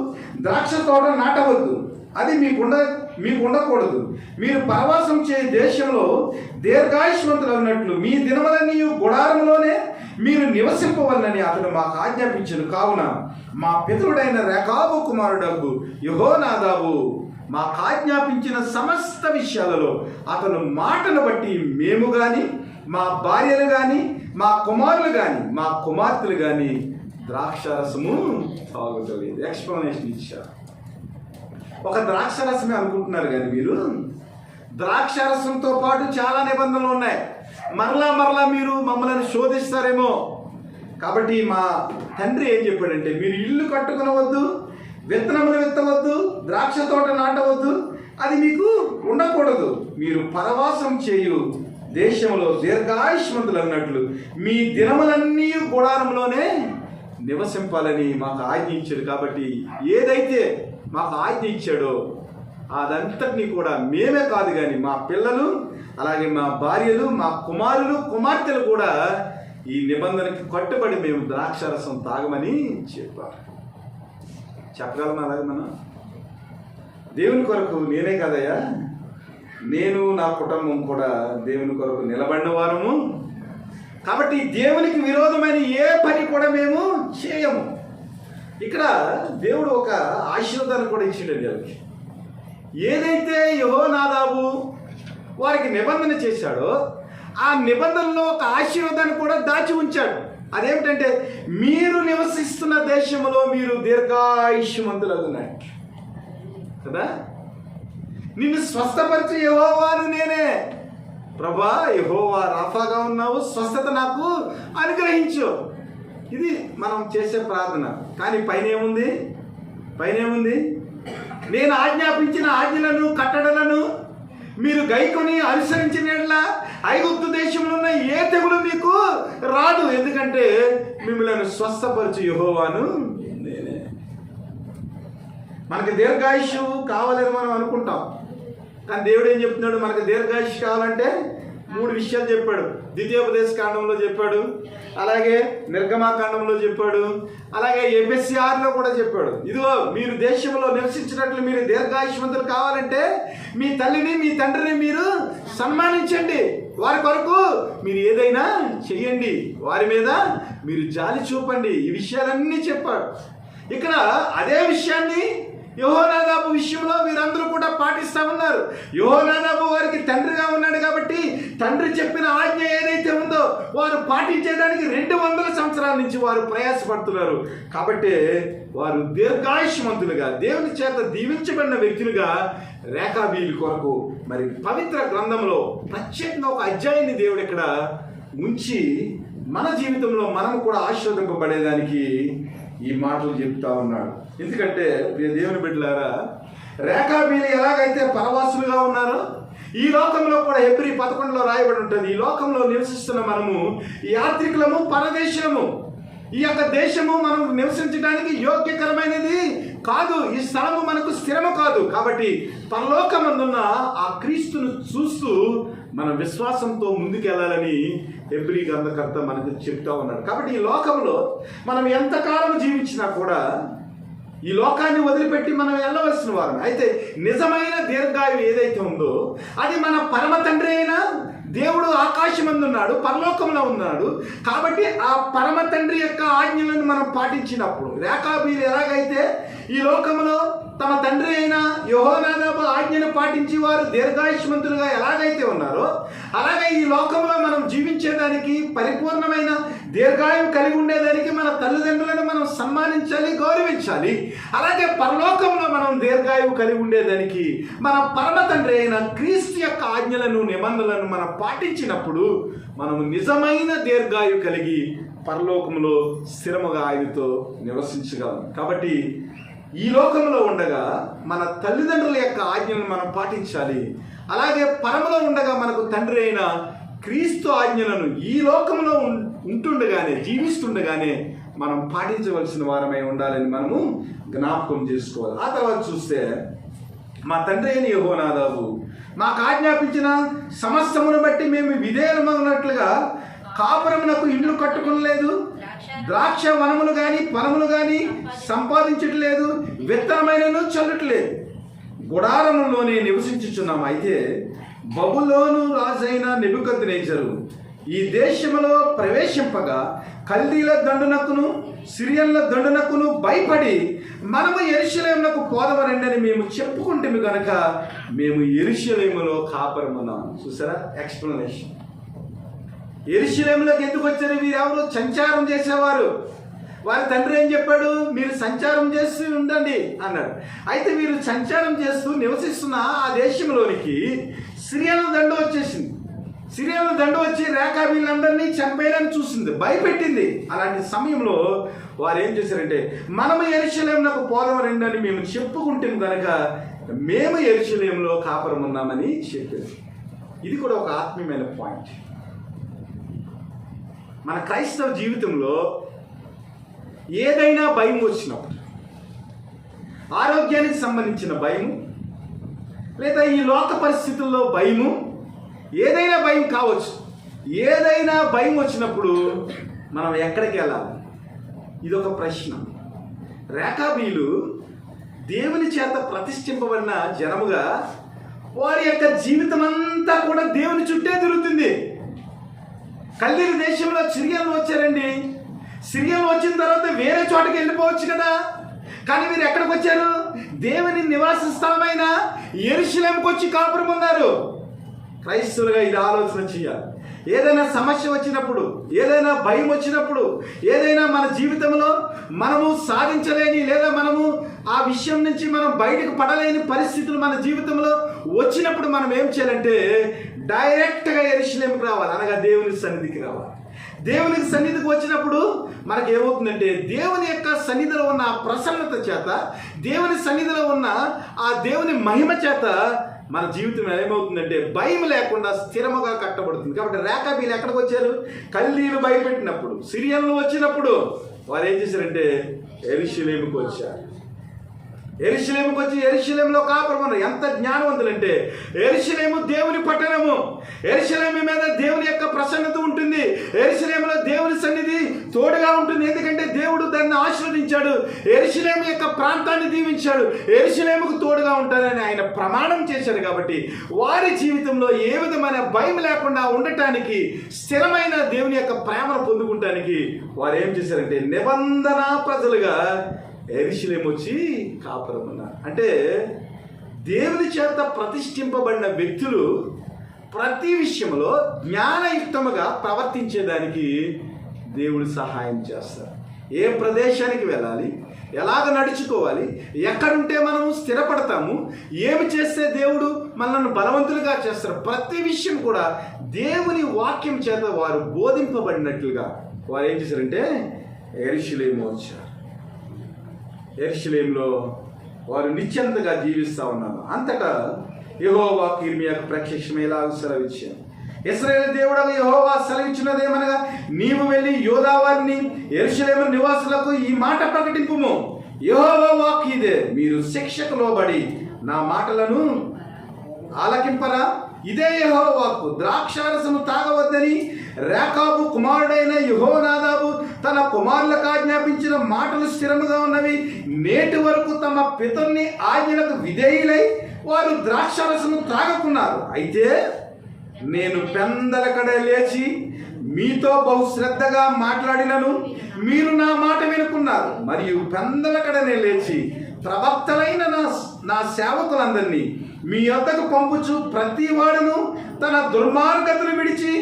ద్రాక్ష తోట నాటవద్దు, అది మీకు ఉండకూడదు. మీరు పరవాసం చే దేశంలో దీర్ఘాయుష్మంతులు అన్నట్లు మీ దినములన్నీ గుడారంలోనే మీరు నివసింపవలనని అతడు మాకు ఆజ్ఞాపించను. కావున మా పితరుడైన రేకాబు కుమారుడగు యెహోనాదాబు మాకు ఆజ్ఞాపించిన సమస్త విషయాలలో అతను మాటను బట్టి మేము కానీ, మా భార్యలు కానీ, మా కుమారులు కానీ, మా కుమార్తెలు కానీ ద్రాక్షారసము తాగుతలేదు. ఎక్స్ప్లెనేషన్ ఇచ్చారు. ఒక ద్రాక్షారసమే అనుకుంటున్నారు కానీ మీరు ద్రాక్షారసంతో పాటు చాలా నిబంధనలు ఉన్నాయి. మరలా మీరు మమ్మల్ని శోధిస్తారేమో. కాబట్టి మా తండ్రి ఏం చెప్పాడంటే మీరు ఇల్లు కట్టుకునవద్దు, విత్తనములు విత్తవద్దు, ద్రాక్ష తోట నాటవద్దు, అది మీకు ఉండకూడదు. మీరు పరవాసం చేయు దేశంలో దీర్ఘాయుష్మంతులు అన్నట్లు మీ దినములన్నీ గుడారంలోనే నివసింపాలని మాకు ఆజ్ఞ ఇచ్చాడు. కాబట్టి ఏదైతే మాకు ఆజ్ఞ ఇచ్చాడో అదంతటినీ కూడా మేమే కాదు కానీ మా పిల్లలు, అలాగే మా భార్యలు, మా కుమారులు, కుమార్తెలు కూడా ఈ నిబంధనకి కట్టుబడి మేము ద్రాక్షారసం తాగమని చెప్పారు. చెప్పగలం అలాగే మనం దేవుని కొరకు నేనే కదయ్యా, నేను నా కుటుంబం కూడా దేవుని కొరకు నిలబడిన వారము. కాబట్టి దేవునికి విరోధమైన ఏ పని కూడా మేము చేయము. ఇక్కడ దేవుడు ఒక ఆశీర్వాదాన్ని కూడా ఇచ్చిండండి వాళ్ళకి. ఏదైతే యెహోనాదాబు వారికి నిబంధన చేశాడో ఆ నిబంధనలో ఒక ఆశీర్వాదాన్ని కూడా దాచి ఉంచాడు. అదేమిటంటే మీరు నివసిస్తున్న దేశంలో మీరు దీర్ఘాయుష్మంతులగున్నట్టు కదా. నిన్ను స్వస్థపరిచే యెహోవాను నేనే. ప్రభా, యెహోవా రాఫాగా ఉన్నావు, స్వస్థత నాకు అనుగ్రహించు. ఇది మనం చేసే ప్రార్థన. కానీ పైన ఏముంది? నేను ఆజ్ఞాపించిన ఆజ్ఞలను, కట్టడలను మీరు గైకొని అనుసరించిన యెడల ఐగుప్తు దేశంలో ఉన్న ఏ తెగులు మీకు రాదు, ఎందుకంటే మిమ్మల్ని స్వస్థపరచు యెహోవాను నేనే. మనకి దీర్ఘాయుషు కావాలని మనం అనుకుంటాం, కానీ దేవుడు ఏం చెప్తున్నాడు? మనకు దీర్ఘాయుషు కావాలంటే 3 విషయాలు చెప్పాడు. ద్వితీయోపదేశ కాండంలో చెప్పాడు, అలాగే నిర్గమాకాండంలో చెప్పాడు, అలాగే ఎఫెసీయులో కూడా చెప్పాడు. ఇదిగో మీరు దేశంలో నివసించినట్లు మీరు దీర్ఘాయుష్మంతులు కావాలంటే మీ తల్లిని మీ తండ్రిని మీరు సన్మానించండి, వారి కొరకు మీరు ఏదైనా చెయ్యండి, వారి మీద మీరు జాలి చూపండి. ఈ విషయాలన్నీ చెప్పాడు. ఇక్కడ అదే విషయాన్ని యెహోనాదాబు విషయంలో వీరందరూ కూడా పాటిస్తా ఉన్నారు. యెహోనాదాబు వారికి తండ్రిగా ఉన్నాడు కాబట్టి తండ్రి చెప్పిన ఆజ్ఞ ఏదైతే ఉందో వారు పాటించేదానికి 200 సంవత్సరాల నుంచి వారు ప్రయాసపడుతున్నారు. కాబట్టి వారు దీర్ఘాయుష్మంతులుగా దేవుని చేత దీవించబడిన వ్యక్తులుగా రేఖాబీలు కొరకు మరి పవిత్ర గ్రంథంలో ప్రత్యేకంగా ఒక అధ్యాయాన్ని దేవుడు ఇక్కడ ఉంచి మన జీవితంలో మనం కూడా ఆశీర్వదింపబడేదానికి ఈ మాటలు చెప్తా ఉన్నాడు. ఎందుకంటే ప్రియ దేవుని బిడ్డలారా, రేఖాబీలు ఎలాగైతే పరవాసులుగా ఉన్నారో ఈ లోకంలో కూడా హెబ్రీ 11లో రాయబడి ఉంటుంది. ఈ లోకంలో నివసిస్తున్న మనము యాత్రికులము, పరదేశము. ఈ యొక్క దేశము మనం నివసించడానికి యోగ్యకరమైనది కాదు, ఈ స్థలము మనకు స్థిరము కాదు. కాబట్టి పరలోకమందున్న ఆ క్రీస్తును చూస్తూ మన విశ్వాసంతో ముందుకెళ్ళాలని హెబ్రీ గ్రంథకర్త మనకు చెప్తా ఉన్నాడు. కాబట్టి ఈ లోకంలో మనం ఎంతకాలం జీవించినా కూడా ఈ లోకాన్ని వదిలిపెట్టి మనం వెళ్ళవలసిన వారు. అయితే నిజమైన దీర్ఘాయువు ఏదైతే ఉందో అది మన పరమ తండ్రి అయిన దేవుడు ఆకాశమందున్నాడు, పరలోకంలో ఉన్నాడు. కాబట్టి ఆ పరమ తండ్రి యొక్క ఆజ్ఞలను మనం పాటించినప్పుడు రేఖాబీలు ఎలాగైతే ఈ లోకంలో తమ తండ్రి అయిన యెహోనాదాబు ఆజ్ఞను పాటించి వారు దీర్ఘాయుష్మంతులుగా ఎలాగైతే ఉన్నారో అలాగే ఈ లోకంలో మనం జీవించేదానికి పరిపూర్ణమైన దీర్ఘాయువు కలిగి ఉండేదానికి మన తల్లిదండ్రులను మనం సన్మానించాలి, గౌరవించాలి. అలాగే పరలోకంలో మనం దీర్ఘాయువు కలిగి ఉండేదానికి మన పరమ తండ్రి అయిన క్రీస్తు యొక్క ఆజ్ఞలను, నిబంధనలను మనం పాటించినప్పుడు మనం నిజమైన దీర్ఘాయువు కలిగి పరలోకంలో స్థిరముగా ఆయనతో నివసించగలం. కాబట్టి ఈ లోకంలో ఉండగా మన తల్లిదండ్రుల యొక్క ఆజ్ఞలను మనం పాటించాలి. అలాగే పరమలో ఉండగా మనకు తండ్రి అయిన క్రీస్తు ఆజ్ఞలను ఈ లోకంలో ఉంటుండగానే, జీవిస్తుండగానే మనం పాటించవలసిన వారమై ఉండాలని మనము జ్ఞాపకం చేసుకోవాలి. ఆ తర్వాత చూస్తే మా తండ్రి అయిన యెహోనాదాబు మాకు ఆజ్ఞాపించిన సమస్తమును బట్టి మేము విధేయులమన్నట్లుగా కాపురమునకు ఇల్లు కట్టుకోలేదు, ద్రాక్ష వనములు కానీ పొలములు కానీ సంపాదించట్లేదు, విత్తనమైనను చల్లట్లేదు, గుడారములోనే నివసించుచున్నాము. అయితే బబులోను రాజైన నెబుకద్నెజరు ఈ దేశములో ప్రవేశింపగా కల్దీల దండునకును సిరియన్ల దండునకును భయపడి మనము యెరూషలేమునకు పోదమరండి మేము చెప్పుకుంటేమి గనక మేము యెరూషలేములో కాపురమున్నాం. చూసారా ఎక్స్ప్లెనేషన్. యెరూషలేములోకి ఎందుకు వచ్చారు? వీరెవరు? సంచారం చేసేవారు. వారి తండ్రి ఏం చెప్పాడు? మీరు సంచారం చేస్తూ ఉండండి అన్నాడు. అయితే వీరు సంచారం చేస్తూ నివసిస్తున్న ఆ దేశంలోనికి సిరియన్ల దండు వచ్చేసింది. సిరియన్ల దండు వచ్చి రేఖాబీలందరినీ చంపేయాలని చూసింది, భయపెట్టింది. అలాంటి సమయంలో వారు ఏం చేశారంటే మనము యెరూషలేమునకు పోదాం రండి అని మేము చెప్పుకుంటే కనుక మేము యెరూషలేములో కాపురం ఉన్నామని చెప్పారు. ఇది కూడా ఒక ఆత్మీయమైన పాయింట్. మన క్రైస్తవ జీవితంలో ఏదైనా భయం వచ్చినప్పుడు, ఆరోగ్యానికి సంబంధించిన భయము లేదా ఈ లోక పరిస్థితుల్లో భయము, ఏదైనా భయం కావచ్చు, ఏదైనా భయం వచ్చినప్పుడు మనం ఎక్కడికి వెళ్ళాలి? ఇదొక ప్రశ్న. రేఖాబీలు దేవుని చేత ప్రతిష్ఠింపబడిన జనముగా వారి యొక్క జీవితం అంతా కూడా దేవుని చుట్టే తిరుగుతుంది. కల్దీల దేశంలో సిరియన్లు వచ్చారండి. సిరియన్లు వచ్చిన తర్వాత వేరే చోటకి వెళ్ళిపోవచ్చు కదా, కానీ మీరు ఎక్కడికి వచ్చారు? దేవుని నివాస స్థలమైన యెరూషలేముకు వచ్చి కాపురం ఉన్నారు. క్రైస్తవులుగా ఇది ఆలోచన చేయాలి. ఏదైనా సమస్య వచ్చినప్పుడు, ఏదైనా భయం వచ్చినప్పుడు, ఏదైనా మన జీవితంలో మనము సాధించలేని లేదా మనము ఆ విషయం నుంచి మనం బయటకు పడలేని పరిస్థితులు మన జీవితంలో వచ్చినప్పుడు మనం ఏం చేయాలంటే డైరెక్ట్గా యెరూషలేముకు రావాలి, అనగా దేవుని సన్నిధికి రావాలి. దేవునికి సన్నిధికి వచ్చినప్పుడు మనకు ఏమవుతుందంటే దేవుని యొక్క సన్నిధిలో ఉన్న ఆ ప్రసన్నత చేత, దేవుని సన్నిధిలో ఉన్న ఆ దేవుని మహిమ చేత మన జీవితం ఏమవుతుందంటే భయం లేకుండా స్థిరముగా కట్టబడుతుంది. కాబట్టి రేకాబీలు ఎక్కడికి వచ్చారు? కల్దీలు భయపెట్టినప్పుడు, సిరియన్లు వచ్చినప్పుడు వారు ఏం చేశారంటే యెరూషలేముకు వచ్చారు. యెరూషలేముకు వచ్చి యెరూషలేములో కాపురం ఉన్నారు. ఎంత జ్ఞానవంతులంటే, యెరూషలేము దేవుని పట్టణము, యెరూషలేము మీద దేవుని యొక్క ప్రసన్నత ఉంటుంది, యెరూషలేములో దేవుని సన్నిధి తోడుగా ఉంటుంది. ఎందుకంటే దేవుడు దాన్ని ఆశీర్వదించాడు, యెరూషలేము యొక్క ప్రాంతాన్ని దీవించాడు, యెరూషలేముకు తోడుగా ఉంటానని ఆయన ప్రమాణం చేశాడు. కాబట్టి వారి జీవితంలో ఏ విధమైన భయం లేకుండా ఉండటానికి, స్థిరమైన దేవుని యొక్క ప్రేమను పొందుకుంటానికి వారు ఏం చేశారంటే నిబంధన ప్రజలుగా యెరూషలేము వచ్చి కాపురం ఉన్నారు. అంటే దేవుని చేత ప్రతిష్ఠింపబడిన వ్యక్తులు ప్రతి విషయంలో జ్ఞానయుక్తముగా ప్రవర్తించేదానికి దేవుడు సహాయం చేస్తారు. ఏ ప్రదేశానికి వెళ్ళాలి, ఎలాగ నడుచుకోవాలి, ఎక్కడుంటే మనం స్థిరపడతాము, ఏమి చేస్తే దేవుడు మనల్ని బలవంతులుగా చేస్తారు, ప్రతి విషయం కూడా దేవుని వాక్యం చేత వారు బోధింపబడినట్లుగా వారు ఏం చేశారంటే యెరూషలేము వచ్చారు. యెరూషలేములో వారు నిశ్చింతగా జీవిస్తూ ఉన్నారు. అంతటా యెహోవా యిర్మీయాకు ప్రత్యక్షమయ్యేలాగా సెలవిచ్చాను. ఇశ్రాయేలు దేవుడైన యెహోవా సెలవిచ్చినదేమనగా, నీవు వెళ్ళి యూదా వారిని యెరూషలేము నివాసులకు ఈ మాట ప్రకటింపుము. యెహోవా వాక్కు ఇదే, మీరు శిక్షకు లోబడి నా మాటలను ఆలకింపరా? ఇదే యెహోవా వాక్కు. ద్రాక్షారసము తాగవద్దని రేకాబు కుమారుడైన యెహోనాదాబు తన కుమారులకు ఆజ్ఞాపించిన మాటలు స్థిరముగా ఉన్నవి. నేటి వరకు తమ పితరుని ఆజ్ఞలకు విధేయులై వారు ద్రాక్షారసము త్రాగకున్నారు. అయితే నేను పెందలకడ లేచి మీతో బహుశ్రద్ధగా మాట్లాడినను మీరు నా మాట వినుకున్నారు. మరియు పెందలకడనే లేచి ప్రవక్తలైన నా సేవకులందరినీ మీ యొద్దకు పంపుచు ప్రతి వాడును తన దుర్మార్గతను విడిచి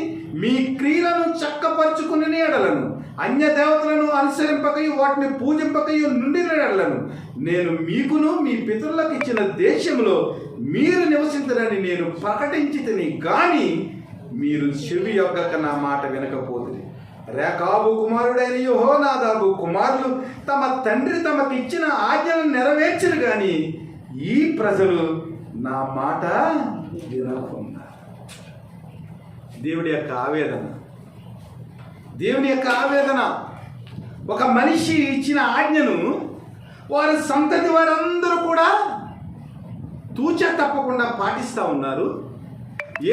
మీ క్రియలను చక్కపరుచుకుని ఎడలను, అన్య దేవతలను అనుసరింపకయు వాటిని పూజింపకయు నుండి ఎడలను నేను మీకును మీ పితరులకు ఇచ్చిన దేశంలో మీరు నివసించరని నేను ప్రకటించితిని గాని మీరు చెవి యొక్కక నా మాట వినకపోతుంది. రేకాబు కుమారుడైన యెహోనాదాబు కుమారులు తమ తండ్రి తమకు ఇచ్చిన ఆజ్ఞలను నెరవేర్చరు గాని ఈ ప్రజలు నా మాట వినకున్నారు. దేవుడి యొక్క ఆవేదన, దేవుని యొక్క ఆవేదన. ఒక మనిషి ఇచ్చిన ఆజ్ఞను వారి సంతతి వారందరూ కూడా తూచా తప్పకుండా పాటిస్తూ ఉన్నారు.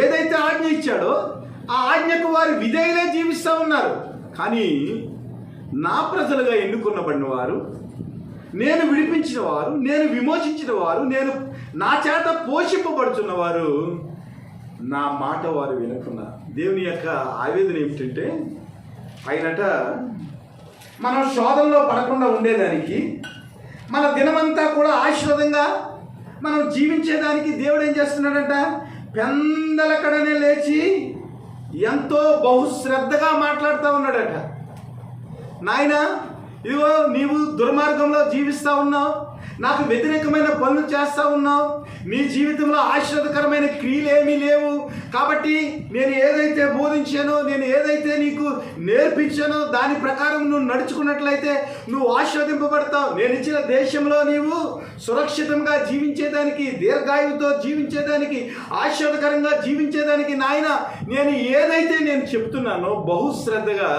ఏదైతే ఆజ్ఞ ఇచ్చాడో ఆ ఆజ్ఞకు వారు విధేయులే జీవిస్తూ ఉన్నారు. కానీ నా ప్రజలుగా ఎన్నుకున్నబడిన వారు, నేను విడిపించిన వారు, నేను విమోచించిన వారు, నేను నా చేత పోషింపబడుతున్న వారు నా మాట వారు వినుకున్నారు. దేవుని యొక్క ఆవేదన ఏమిటంటే, ఆయనట మనం శోధనలో పడకుండా ఉండేదానికి, మన దినమంతా కూడా ఆశీర్వాదంగా మనం జీవించేదానికి దేవుడు ఏం చేస్తున్నాడంట, పెందలకడనే లేచి ఎంతో బహుశ్రద్ధగా మాట్లాడుతూ ఉన్నాడట. నాయన, ఇదిగో నీవు దుర్మార్గంలో జీవిస్తూ ఉన్నావు, నాకు వ్యతిరేకమైన పనులు చేస్తూ ఉన్నావు, నీ జీవితంలో ఆశీర్వాదకరమైన క్రియలు ఏమీ లేవు. కాబట్టి నేను ఏదైతే బోధించానో, నేను ఏదైతే నీకు నేర్పించానో దాని ప్రకారం నువ్వు నడుచుకున్నట్లయితే నువ్వు ఆశీర్వదింపబడతావు. నేను ఇచ్చిన దేశంలో నీవు సురక్షితంగా జీవించేదానికి, దీర్ఘాయువుతో జీవించేదానికి, ఆశీర్వాదకరంగా జీవించేదానికి నాయన నేను ఏదైతే నేను చెప్తున్నానో బహుశ్రద్ధగా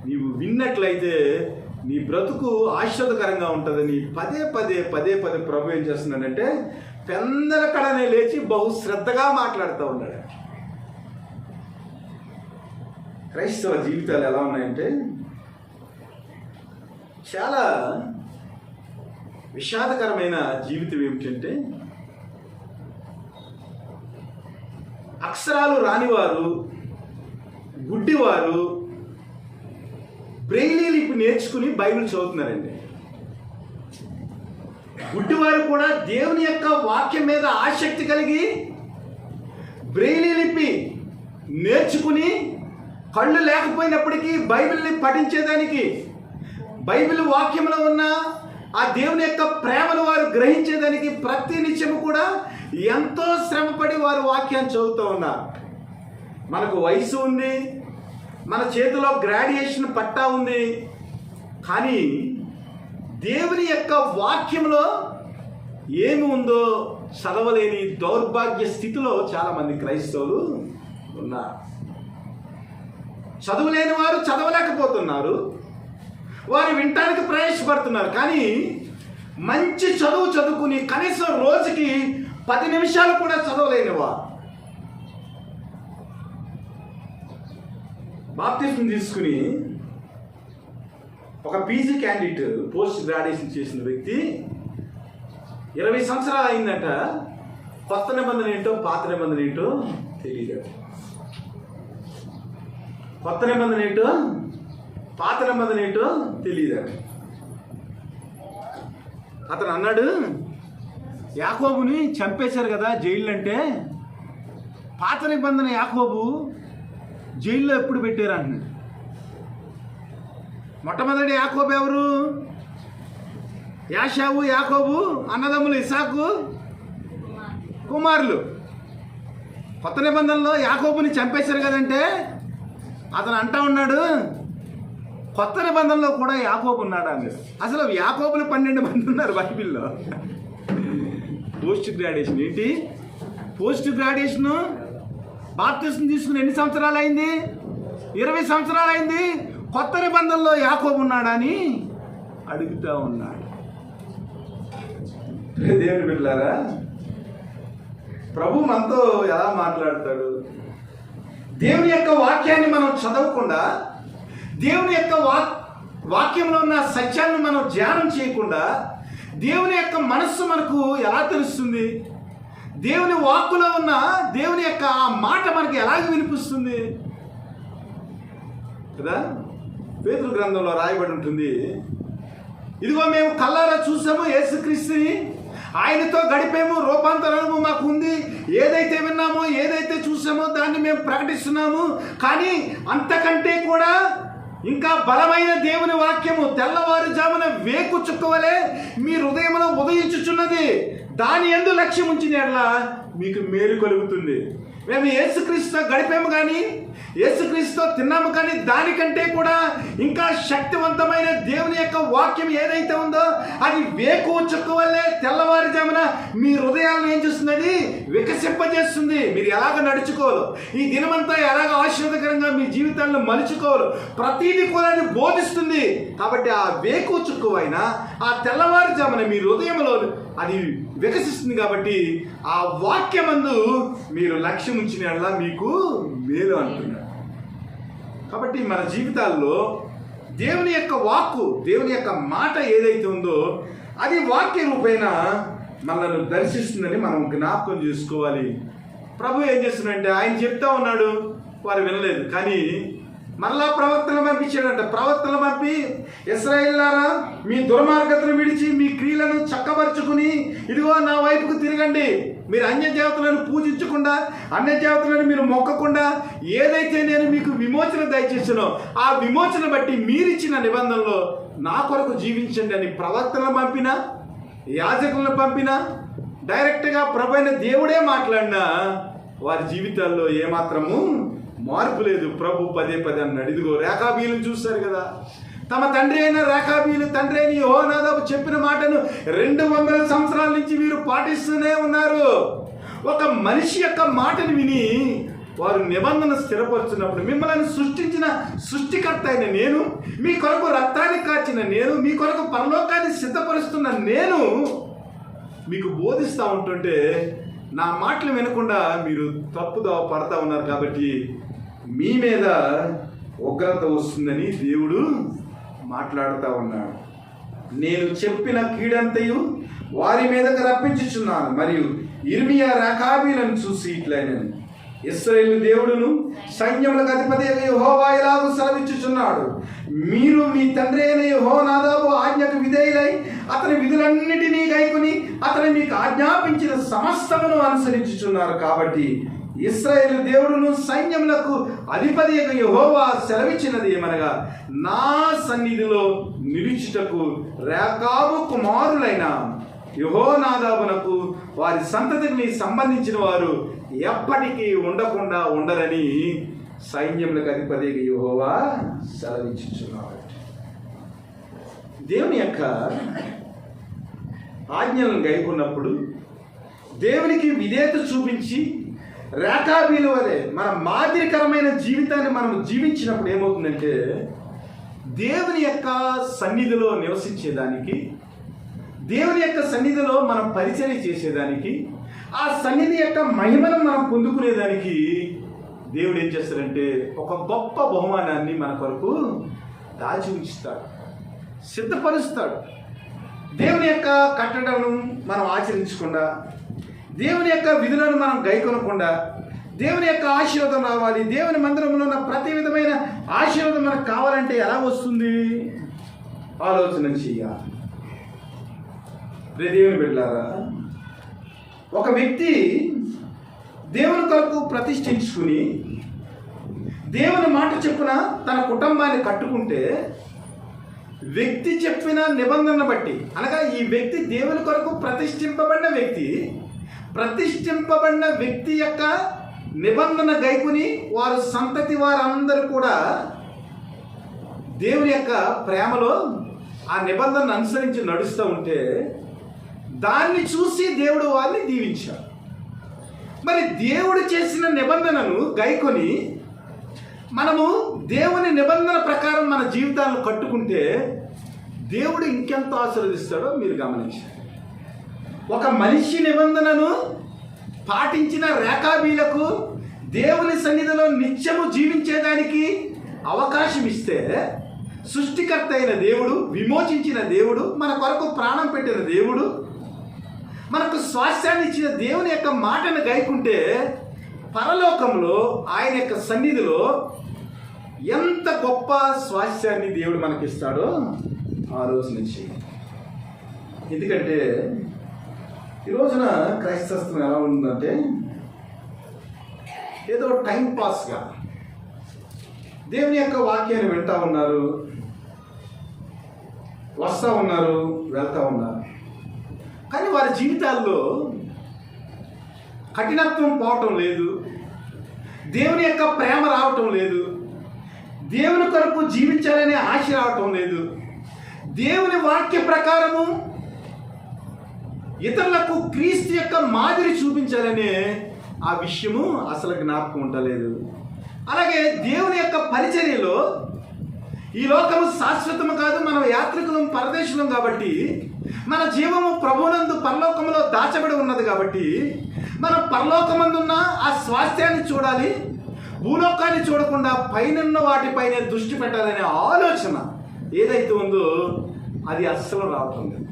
నీవు విన్నట్లయితే నీ బ్రతుకు ఆశీర్వాదకరంగా ఉంటుందని పదే పదే పదే పదే ప్రభు ఏం చేస్తున్నాడంటే పెందలకడనే లేచి బహుశ్రద్ధగా మాట్లాడుతూ ఉన్నాడు. క్రైస్తవ జీవితాలు ఎలా ఉన్నాయంటే చాలా విషాదకరమైన జీవితం ఏమిటంటే, అక్షరాలు రానివారు, గుడ్డివారు బ్రెయిలీ లిపి నేర్చుకుని బైబిల్ చదువుతున్నారండి. గుడ్డివారు కూడా దేవుని యొక్క వాక్యం మీద ఆసక్తి కలిగి బ్రెయిలీ లిపి నేర్చుకుని కళ్ళు లేకపోయినప్పటికీ బైబిల్ని పఠించేదానికి, బైబిల్ వాక్యంలో ఉన్న ఆ దేవుని యొక్క ప్రేమను వారు గ్రహించేదానికి ప్రతి నిత్యము కూడా ఎంతో శ్రమపడి వారు వాక్యాన్ని చదువుతూ ఉన్నారు. మనకు వయసు ఉంది, మన చేతిలో గ్రాడ్యుయేషన్ పట్టా ఉంది, కానీ దేవుని యొక్క వాక్యంలో ఏమి ఉందో చదవలేని దౌర్భాగ్య స్థితిలో చాలామంది క్రైస్తవులు ఉన్నారు. చదువులేని వారు చదవలేకపోతున్నారు, వారు వినటానికి ప్రయాసపడుతున్నారు. కానీ మంచి చదువు చదువుకుని కనీసం రోజుకి 10 నిమిషాలు కూడా చదవలేని వారు బాప్తిస్మం తీసుకుని ఒక పీజీ క్యాండిడేట్ పోస్ట్ గ్రాడ్యుయేషన్ చేసిన వ్యక్తి 20 సంవత్సరాలు అయిందట. కొత్త నిబంధన ఏంటో పాత నిబంధన ఏంటో తెలియదు. కొత్త నిబంధన ఏంటో పాత నిబంధన ఏంటో తెలియదు. అతను అన్నాడు, యాకోబుని చంపేశారు కదా జైలు అంటే, పాత నిబంధన యాకోబు జైల్లో ఎప్పుడు పెట్టారు అంటున్నాడు. మొట్టమొదటి యాకోబు ఎవరు? యాషావు యాకోబు అన్నదమ్ములు, ఇసాకు కుమారులు. కొత్త నిబంధనలో యాకోబుని చంపేశారు కదంటే అతను అంటా ఉన్నాడు, కొత్త నిబంధనలో కూడా యాకోబు ఉన్నాడు అని. అసలు యాకోబులు 12 మంది ఉన్నారు బైబిల్లో. పోస్ట్ గ్రాడ్యుయేషన్ ఏంటి? పోస్ట్ గ్రాడ్యుయేషను బాప్తిస్మం తీసుకుని ఎన్ని సంవత్సరాలు అయింది? 20 సంవత్సరాలు అయింది. కొత్త నిబంధనలో యాకోబు ఉన్నాడని అడుగుతూ ఉన్నాడు. దేవుని బిడ్డలారా, ప్రభు మనతో ఎలా మాట్లాడతాడు? దేవుని యొక్క వాక్యాన్ని మనం చదవకుండా, దేవుని యొక్క వాక్యంలో ఉన్న సత్యాన్ని మనం ధ్యానం చేయకుండా దేవుని యొక్క మనస్సు మనకు ఎలా తెలుస్తుంది? దేవుని వాక్కులో ఉన్న దేవుని యొక్క ఆ మాట మనకి ఎలాగ వినిపిస్తుంది కదా? పేతురు గ్రంథంలో రాయబడి ఉంటుంది, ఇదిగో మేము కల్లారా చూసాము యేసుక్రీస్తుని, ఆయనతో గడిపేము, రూపాంతరము మాకు ఉంది, ఏదైతే విన్నామో ఏదైతే చూసామో దాన్ని మేము ప్రకటిస్తున్నాము. కానీ అంతకంటే కూడా ఇంకా బలమైన దేవుని వాక్యము తెల్లవారుజామున వేకు చుక్కవలే మీ హృదయంలో ఉదయించుచున్నది, దాని యందు లక్ష్యం ఉంచిన యెడల మీకు మేలు కలుగుతుంది. మేము యేసుక్రీస్తుతో గడిపాము కానీ, యేసుక్రీస్తుతో తిన్నాము కానీ, దానికంటే కూడా ఇంకా శక్తివంతమైన దేవుని యొక్క వాక్యం ఏదైతే ఉందో అది వేకు చుక్క వల్లే తెల్లవారుజామున మీ హృదయాలను ఏం చేస్తుంది? వికసింపజేస్తుంది. మీరు ఎలాగ నడుచుకోవాలి, ఈ దినమంతా ఎలాగ ఆశీర్వాదకరంగా మీ జీవితాలను మలుచుకోవాలి, ప్రతిదీ కూడా అది బోధిస్తుంది. కాబట్టి ఆ వేకు చుక్కువైన ఆ తెల్లవారుజామున మీ హృదయంలో అది వికసిస్తుంది. కాబట్టి ఆ వాక్యమందు మీరు లక్ష్యం ఉంచిన యెడల మీకు మేలు అంటున్నాడు. కాబట్టి మన జీవితాల్లో దేవుని యొక్క వాక్కు, దేవుని యొక్క మాట ఏదైతే ఉందో అది వాక్య రూపేణ మనల్ని దర్శిస్తుందని మనం జ్ఞాపకం చేసుకోవాలి. ప్రభు ఏం చేస్తున్నాడంటే, ఆయన చెప్తా ఉన్నాడు, వారు వినలేదు. కానీ మరలా ప్రవక్తలు పంపించాడంట. ప్రవక్తలు పంపి, ఇశ్రాయేలులారా మీ దుర్మార్గతను విడిచి మీ క్రియలను చక్కబరుచుకుని ఇదిగో నా వైపుకు తిరగండి. మీరు అన్యదేవతలను పూజించకుండా, అన్యదేవతలను మీరు మొక్కకుండా, ఏదైతే నేను మీకు విమోచన దయచేసానో ఆ విమోచన బట్టి మీరిచ్చిన నిబంధనలో నా కొరకు జీవించండి అని ప్రవక్తలను పంపినా, యాజకులను పంపినా, డైరెక్ట్గా ప్రభువైన దేవుడే మాట్లాడినా వారి జీవితాల్లో ఏమాత్రము మార్పు లేదు. ప్రభు పదే అన్నాడు. ఇదిగో రేఖాబీలను చూస్తారు కదా, తమ తండ్రి అయిన రేఖాబీలు తండ్రి అయిన యెహోనాదాబు చెప్పిన మాటను 200 సంవత్సరాల నుంచి వీరు పాటిస్తూనే ఉన్నారు. ఒక మనిషి యొక్క మాటను విని వారు నిబంధన స్థిరపరుచున్నప్పుడు, మిమ్మల్ని సృష్టించిన సృష్టికర్త అయిన నేను, మీ కొరకు రక్తాన్ని కాచిన నేను, మీ కొరకు పరలోకాన్ని సిద్ధపరుస్తున్న నేను మీకు బోధిస్తూ ఉంటుంటే నా మాటలు వినకుండా మీరు తప్పుదోవ పడతా ఉన్నారు. కాబట్టి మీ మీద ఉగ్రత వస్తుందని దేవుడు మాట్లాడుతూ ఉన్నాడు. నేను చెప్పిన కీడంతయు వారి మీదకు రప్పించుచున్నాను. మరియు ఇర్మియా రేఖాబీలను చూసి ఇట్లైనను, ఇశ్రాయేలు దేవుడును సైన్యములకు అధిపతి అయిన యెహోవా ఇలాగు సెలవిచ్చుచున్నాడు, మీరు మీ తండ్రి అయిన యెహోనాదాబు ఆజ్ఞకు విధేయులై అతని విధులన్నిటినీ గైకొని అతను మీకు ఆజ్ఞాపించిన సమస్తమును అనుసరించుచున్నారు. కాబట్టి ఇశ్రాయేలు దేవుడును సైన్యములకు అధిపతి అయిన యెహోవా సెలవిచ్చినది ఏమనగా, నా సన్నిధిలో నిలుచుటకు రేకాబు కుమారులైన యెహోనాదాబునకు వారి సంతతికి సంబంధించిన వారు ఎప్పటికీ ఉండకుండా ఉండరని సైన్యములకు అధిపతి యెహోవా సెలవిచ్చుచున్నాడు. దేవుని యొక్క ఆజ్ఞలను గైకొన్నప్పుడు, దేవునికి విధేయత చూపించి రేఖాబీల వలె మన మాదిరికరమైన జీవితాన్ని మనం జీవించినప్పుడు ఏమవుతుందంటే దేవుని యొక్క సన్నిధిలో నివసించేదానికి, దేవుని యొక్క సన్నిధిలో మనం పరిచర్య చేసేదానికి, ఆ సన్నిధి యొక్క మహిమను మనం పొందుకునేదానికి దేవుడు ఏం చేస్తాడంటే ఒక గొప్ప బహుమానాన్ని మన కొరకు దాచి ఉంచుతాడు, సిద్ధపరుస్తాడు. దేవుని యొక్క కట్టడలను మనం ఆచరించకుండా, దేవుని యొక్క విధులను మనం గైకొనకుండా, దేవుని యొక్క ఆశీర్వాదం రావాలి, దేవుని మందిరంలో ఉన్న ప్రతి విధమైన ఆశీర్వాదం మనకు కావాలంటే ఎలా వస్తుంది? ఆలోచన చెయ్యాలి. దేవుని బిడ్డలారా, ఒక వ్యక్తి దేవుని కొరకు ప్రతిష్ఠించుకుని దేవుని మాట చెప్పున తన కుటుంబాన్ని కట్టుకుంటే, వ్యక్తి చెప్పిన నిబంధనను బట్టి, అనగా ఈ వ్యక్తి దేవుని కొరకు ప్రతిష్ఠింపబడిన వ్యక్తి యొక్క నిబంధన గైకుని వారు సంతతి వారందరూ కూడా దేవుని యొక్క ప్రేమలో ఆ నిబంధనను అనుసరించి నడుస్తూ ఉంటే దాన్ని చూసి దేవుడు వారిని దీవించాడు. మరి దేవుడు చేసిన నిబంధనను గైకొని మనము దేవుని నిబంధన ప్రకారం మన జీవితాలను కట్టుకుంటే దేవుడు ఇంకెంత ఆశీర్వదిస్తాడో మీరు గమనించాలి. ఒక మనిషి నిబంధనను పాటించిన రేఖాబీలకు దేవుని సన్నిధిలో నిత్యము జీవించేదానికి అవకాశం ఇస్తే, సృష్టికర్త అయిన దేవుడు, విమోచించిన దేవుడు, మన కొరకు ప్రాణం పెట్టిన దేవుడు, మనకు స్వాస్థ్యాన్ని ఇచ్చిన దేవుని యొక్క మాటను గైకుంటే పరలోకంలో ఆయన యొక్క సన్నిధిలో ఎంత గొప్ప స్వాస్థ్యాన్ని దేవుడు మనకిస్తాడో ఆలోచన చేయండి. ఎందుకంటే ఈ రోజున క్రైస్తవం ఎలా ఉందంటే ఏదో టైం పాస్గా దేవుని యొక్క వాక్యాన్ని వింటూ ఉన్నారు, వస్తూ ఉన్నారు, వెళ్తూ ఉన్నారు. కానీ వారి జీవితాల్లో కఠినత్వం పోవటం లేదు, దేవుని యొక్క ప్రేమ రావటం లేదు, దేవుని కొరకు జీవించాలనే ఆశ రావటం లేదు, దేవుని వాక్య ప్రకారము ఇతరులకు క్రీస్తు యొక్క మాదిరి చూపించాలనే ఆ విషయము అసలు జ్ఞాపకం ఉండలేదు. అలాగే దేవుని యొక్క పరిచర్యలో ఈ లోకము శాశ్వతము కాదు, మనం యాత్రికులం, పరదేశులం కాబట్టి మన జీవము ప్రభువునందు పరలోకములో దాచబడి ఉన్నది కాబట్టి మనం పరలోకమందున్న ఆ స్వాస్థ్యాన్ని చూడాలి, భూలోకాన్ని చూడకుండా పైనున్న వాటిపైనే దృష్టి పెట్టాలనే ఆలోచన ఏదైతే ఉందో అది అస్సలు రావటం లేదు.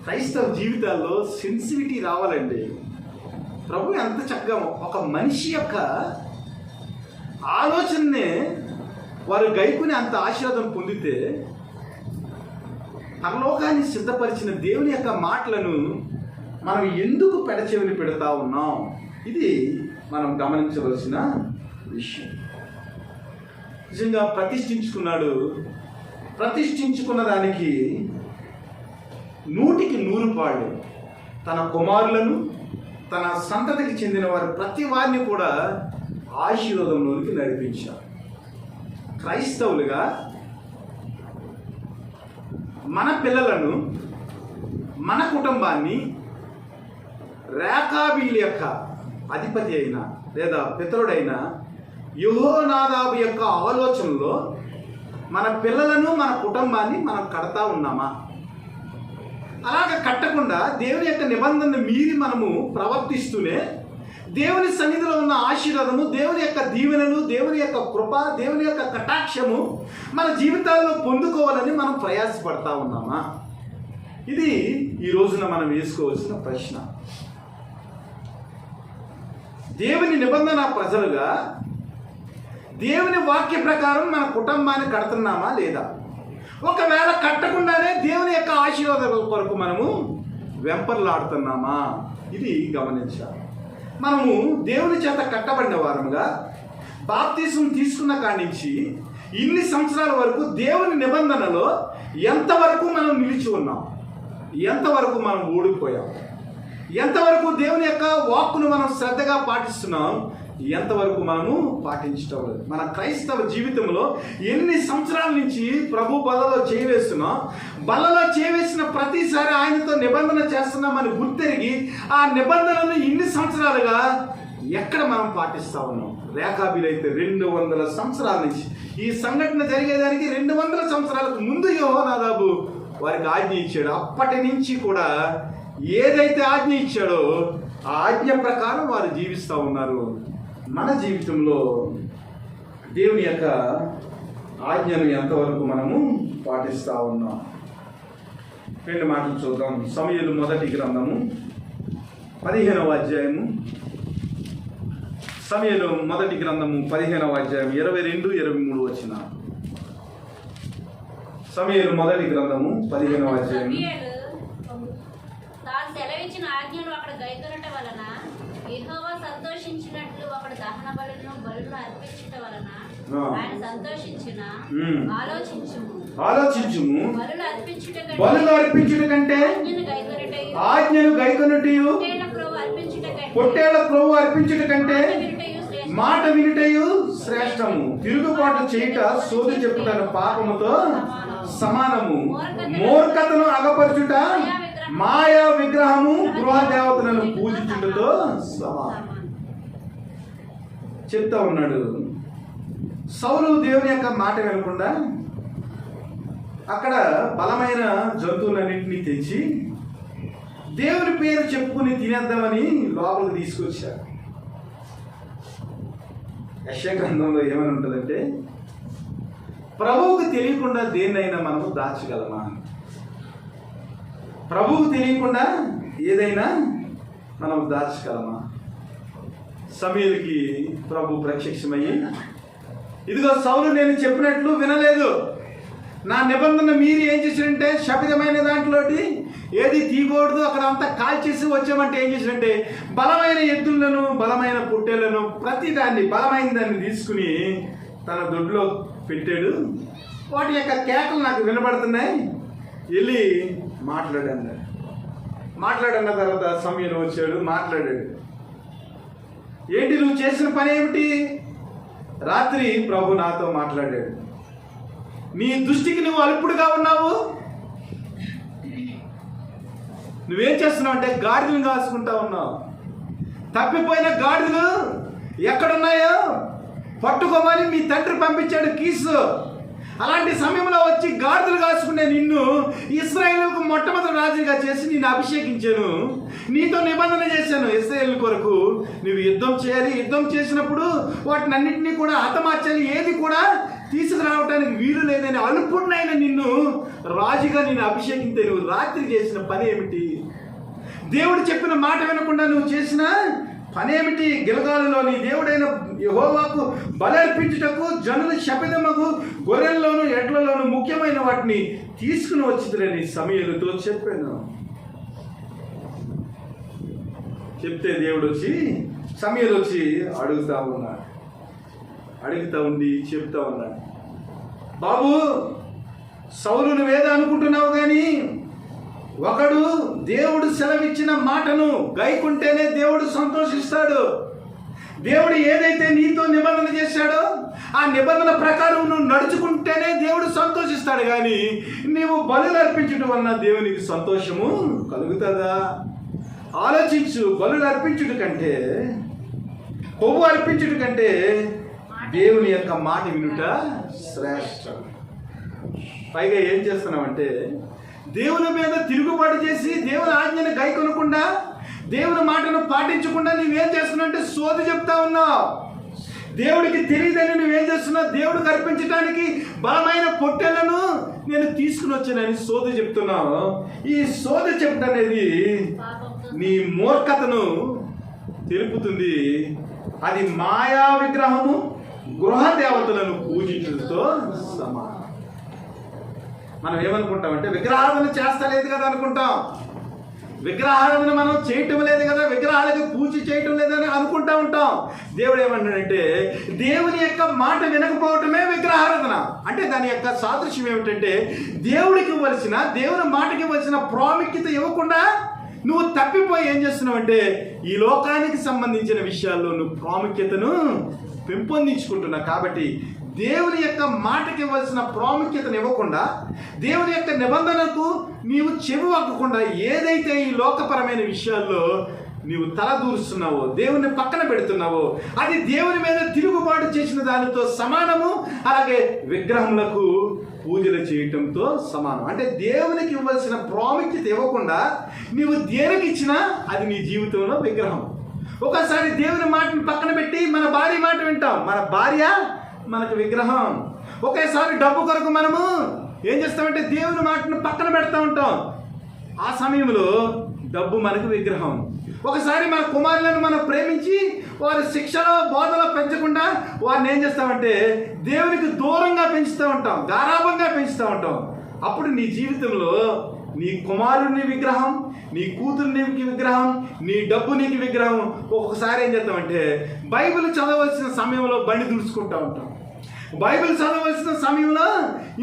క్రైస్తవ జీవితాల్లో సెన్సిటివిటీ రావాలండి. ప్రభు ఎంత చక్కగా ఒక మనిషి యొక్క ఆలోచననే వారు గైకుని అంత ఆశీర్వాదం పొందితే, పరలోకాన్ని సిద్ధపరిచిన దేవుని యొక్క మాటలను మనం ఎందుకు పెడచెవిని పెడతా ఉన్నాం? ఇది మనం గమనించవలసిన విషయం. నిజంగా ప్రతిష్ఠించుకున్న దానికి 100కి 100 పాళ్ళు తన కుమారులను, తన సంతతికి చెందిన వారు ప్రతి వారిని కూడా ఆశీర్వాదంలోనికి నడిపించారు. క్రైస్తవులుగా మన పిల్లలను, మన కుటుంబాన్ని రేఖాబీల యొక్క అధిపతి అయిన లేదా పితరుడైన యెహోనాదాబు యొక్క ఆలోచనలో మన పిల్లలను, మన కుటుంబాన్ని మనం కడతా ఉన్నామా? అలాగ కట్టకుండా దేవుని యొక్క నిబంధనను మీరి మనము ప్రవర్తిస్తూనే దేవుని సన్నిధిలో ఉన్న ఆశీర్వాదము, దేవుని యొక్క దీవెనలు, దేవుని యొక్క కృప, దేవుని యొక్క కటాక్షము మన జీవితాల్లో పొందుకోవాలని మనం ప్రయాసపడతా ఉన్నామా? ఇది ఈ రోజున మనం వేసుకోవాల్సిన ప్రశ్న. దేవుని నిబంధన ప్రజలుగా దేవుని వాక్య ప్రకారం మన కుటుంబాన్ని కడుతున్నామా లేదా? ఒకవేళ కట్టకుండానే దేవుని యొక్క ఆశీర్వాదాల కొరకు మనము వెంపర్లాడుతున్నామా? ఇది గమనించాలి. మనము దేవుని చేత కట్టబడిన వారముగా బాప్తిసం తీసుకున్న కాడి నుంచి ఇన్ని సంవత్సరాల వరకు దేవుని నిబంధనలో ఎంతవరకు మనం నిలిచి ఉన్నాం, ఎంతవరకు మనం ఓడిపోయాం, ఎంతవరకు దేవుని యొక్క వాక్కును మనం శ్రద్ధగా పాటిస్తున్నాం, ఎంతవరకు మనము పాటించటం లేదు. మన క్రైస్తవ జీవితంలో ఎన్ని సంవత్సరాల నుంచి ప్రభు పదలో చేయవేస్తున్నాం, బలలో చేవేసిన ప్రతిసారి ఆయనతో నిబంధన చేస్తున్నామని గుర్తెరిగి ఆ నిబంధనను ఇన్ని సంవత్సరాలుగా ఎక్కడ మనం పాటిస్తా ఉన్నాం? రేఖాబీలైతే 200 సంవత్సరాల నుంచి, ఈ సంఘటన జరిగేదానికి 200 సంవత్సరాలకు ముందు యెహోనాదాబు వారికి ఆజ్ఞ ఇచ్చాడు. అప్పటి నుంచి కూడా ఏదైతే ఆజ్ఞ ఇచ్చాడో ఆ ఆజ్ఞ ప్రకారం వారు జీవిస్తూ ఉన్నారు. మన జీవితంలో దేవుని యొక్క ఆజ్ఞను ఎంతవరకు మనము పాటిస్తూ ఉన్నాం? 2 మాటలు చూద్దాం. సమూయేలు మొదటి గ్రంథము 15వ అధ్యాయము. సమూయేలు మొదటి గ్రంథము 15వ అధ్యాయం 22-23 వచ్చిన. సమూయేలు మొదటి గ్రంథము 15వ అధ్యాయం. తాను సెలవిచ్చిన ఆజ్ఞను అక్కడ గైకొనుట వలన యెహోవా సంతోషించినట్లు అక్కడ దహన బలులను అర్పించుట వలన ఆయన సంతోషించిన ఆలోచించుము. బలులు అర్పించుట కంటే ఆజ్ఞను గైకొనుటయు పొట్టేళ్ల క్రొవ్వు అర్పించుట కంటే మాట వినుటయు శ్రేష్టము. తిరుగుబాటు చేయుట సోది చెప్పుటను పాపముతో సమానము. మూర్ఖతను అగపరచుట మాయా విగ్రహము గృహ దేవతలను పూజించుటతో సమానం చెప్తా ఉన్నాడు. సౌలు దేవుని యొక్క మాట వినకుండా అక్కడ బలమైన జంతువులన్నింటినీ తెచ్చి దేవుని పేరు చెప్పుకుని తినేద్దామని లోపలికి తీసుకొచ్చారు. యెషయా గ్రంథంలో ఏమని ఉంటుందంటే, ప్రభువుకు తెలియకుండా దేన్నైనా మనము దాచగలమా? ప్రభువుకు తెలియకుండా ఏదైనా మనం దాచగలమా? సమూయేలుకి ప్రభు ప్రత్యక్షమయ్యి, ఇదిగో సౌలు నేను చెప్పినట్లు వినలేదు, నా నిబంధన మీరు ఏం చేశారంటే శపితమైన దాంట్లోటి ఏది తీయకూడదు, అక్కడ అంతా కాల్చేసి వచ్చామంటే ఏం చేశారంటే బలమైన ఎద్దులను బలమైన పుట్టేలను ప్రతి దాన్ని బలమైన దాన్ని తీసుకుని తన దొడ్లో పెట్టాడు. వాటి యొక్క కేకలు నాకు వినబడుతున్నాయి, వెళ్ళి మాట్లాడన్న తర్వాత సమూయేలు వచ్చాడు, మాట్లాడాడు. ఏంటి నువ్వు చేసిన పని ఏమిటి? రాత్రి ప్రభు నాతో మాట్లాడాడు, నీ దృష్టికి నువ్వు అల్పుడుగా ఉన్నావు, నువ్వేం చేస్తున్నావు అంటే గాడిదలు కాసుకుంటా ఉన్నావు. తప్పిపోయిన గాడిదలు ఎక్కడున్నాయో పట్టుకోమని మీ తండ్రి పంపించాడు కీసు. అలాంటి సమయంలో వచ్చి గాడిదలు కాసుకునే నిన్ను ఇశ్రాయేలుకు మొట్టమొదటి రాజుగా చేసి నేను అభిషేకించాను, నీతో నిబంధన చేశాను. ఇశ్రాయేలు కొరకు నువ్వు యుద్ధం చేయాలి, యుద్ధం చేసినప్పుడు వాటిని అన్నింటినీ కూడా హతమార్చాలి, ఏది కూడా తీసుకురావడానికి వీలు లేదని అల్పుడినైన నిన్ను రాజుగా నేను అభిషేకించే నువ్వు రాత్రి చేసిన పని ఏమిటి? దేవుడు చెప్పిన మాట వినకుండా నువ్వు చేసిన పనేమిటి? గిల్గాలులో నీ దేవుడైన యెహోవాకు బలర్పించుటకు జనులు శపితమగు గొర్రెల్లోను ఎడ్లలోను ముఖ్యమైన వాటిని తీసుకుని వచ్చిందని సమూయేలుతో చెప్పాను. చెప్తే దేవుడు వచ్చి సమూయేలు వచ్చి అడుగుతా ఉండి చెప్తా ఉన్నాడు, బాబు సౌలు నువ్వేదో అనుకుంటున్నావు కానీ ఒకడు దేవుడు సెలవిచ్చిన మాటను గైకుంటేనే దేవుడు సంతోషిస్తాడు. దేవుడు ఏదైతే నీతో నిబంధన చేశాడో ఆ నిబంధన ప్రకారం నువ్వు నడుచుకుంటేనే దేవుడు సంతోషిస్తాడు. కానీ నీవు బలులు అర్పించడం వలన దేవునికి సంతోషము కలుగుతుందా? ఆలోచించు. బలులు అర్పించుట కంటే, కొవ్వు అర్పించుట కంటే దేవుని యొక్క మాట వినుట శ్రేష్టం. పైగా ఏం చేస్తున్నామంటే దేవుని మీద తిరుగుబాటు చేసి దేవుని ఆజ్ఞను గైకొనకుండా దేవుని మాటను పాటించకుండా నువ్వేం చేస్తున్నావు అంటే సోది చెప్తా ఉన్నావు. దేవుడికి తెలియదని నువ్వేం చేస్తున్నావు? దేవుడికి అర్పించడానికి బలమైన పొట్టెలను నేను తీసుకుని వచ్చానని సోది చెప్తున్నావు. ఈ సోది చెప్పడం అనేది నీ మూర్ఖతను తెలుపుతుంది. అది మాయా విగ్రహము గృహ దేవతలను పూజించడంతో సమానం. మనం ఏమనుకుంటామంటే విగ్రహాలను చేస్తలేదు కదా అనుకుంటాం, విగ్రహాలను మనం చేయటం లేదు కదా, విగ్రహాలకు పూజ చేయటం లేదని అనుకుంటా ఉంటాం. దేవుడు ఏమంటాడంటే దేవుని యొక్క మాట వినకపోవటమే విగ్రహారాధన. అంటే దాని యొక్క సాదృశ్యం ఏమిటంటే దేవుడికి ఇవ్వాల్సిన, దేవుని మాటకి ఇవ్వాల్సిన ప్రాముఖ్యత ఇవ్వకుండా నువ్వు తప్పిపోయి ఏం చేస్తున్నావు అంటే ఈ లోకానికి సంబంధించిన విషయాల్లో నువ్వు ప్రాముఖ్యతను పెంపొందించుకుంటున్నావు. కాబట్టి దేవుని యొక్క మాటకి ఇవ్వాల్సిన ప్రాముఖ్యతను ఇవ్వకుండా, దేవుని యొక్క నిబంధనకు నీవు చెవి వగ్గకుండా ఏదైతే ఈ లోకపరమైన విషయాల్లో నీవు తలదూరుస్తున్నావో, దేవుని పక్కన పెడుతున్నావో, అది దేవుని మీద తిరుగుబాటు చేసిన దానితో సమానము. అలాగే విగ్రహములకు పూజలు చేయటంతో సమానం. అంటే దేవునికి ఇవ్వాల్సిన ప్రాముఖ్యత ఇవ్వకుండా నీవు దేనికి ఇచ్చినా అది నీ జీవితంలో విగ్రహం. ఒకసారి దేవుని మాటను పక్కన పెట్టి మన భార్య మాట వింటాం, మన భార్య మనకు విగ్రహం. ఒకేసారి డబ్బు కొరకు మనము ఏం చేస్తామంటే దేవుని మాటను పక్కన పెడతా ఉంటాం, ఆ సమయంలో డబ్బు మనకు విగ్రహం. ఒకసారి మన కుమారులను మనం ప్రేమించి వారి శిక్షలో బోధలో పెంచకుండా వారిని ఏం చేస్తామంటే దేవునికి దూరంగా పెంచుతూ ఉంటాం, గారాభంగా పెంచుతూ ఉంటాం. అప్పుడు నీ జీవితంలో నీ కుమారుని విగ్రహం, నీ కూతురు నీకు విగ్రహం, నీ డబ్బు నీకు విగ్రహం. ఒక్కొక్కసారి ఏం చేస్తామంటే బైబిల్ చదవలసిన సమయంలో బండి దుడుచుకుంటూ ఉంటాం, బైబిల్ చదవలసిన సమయంలో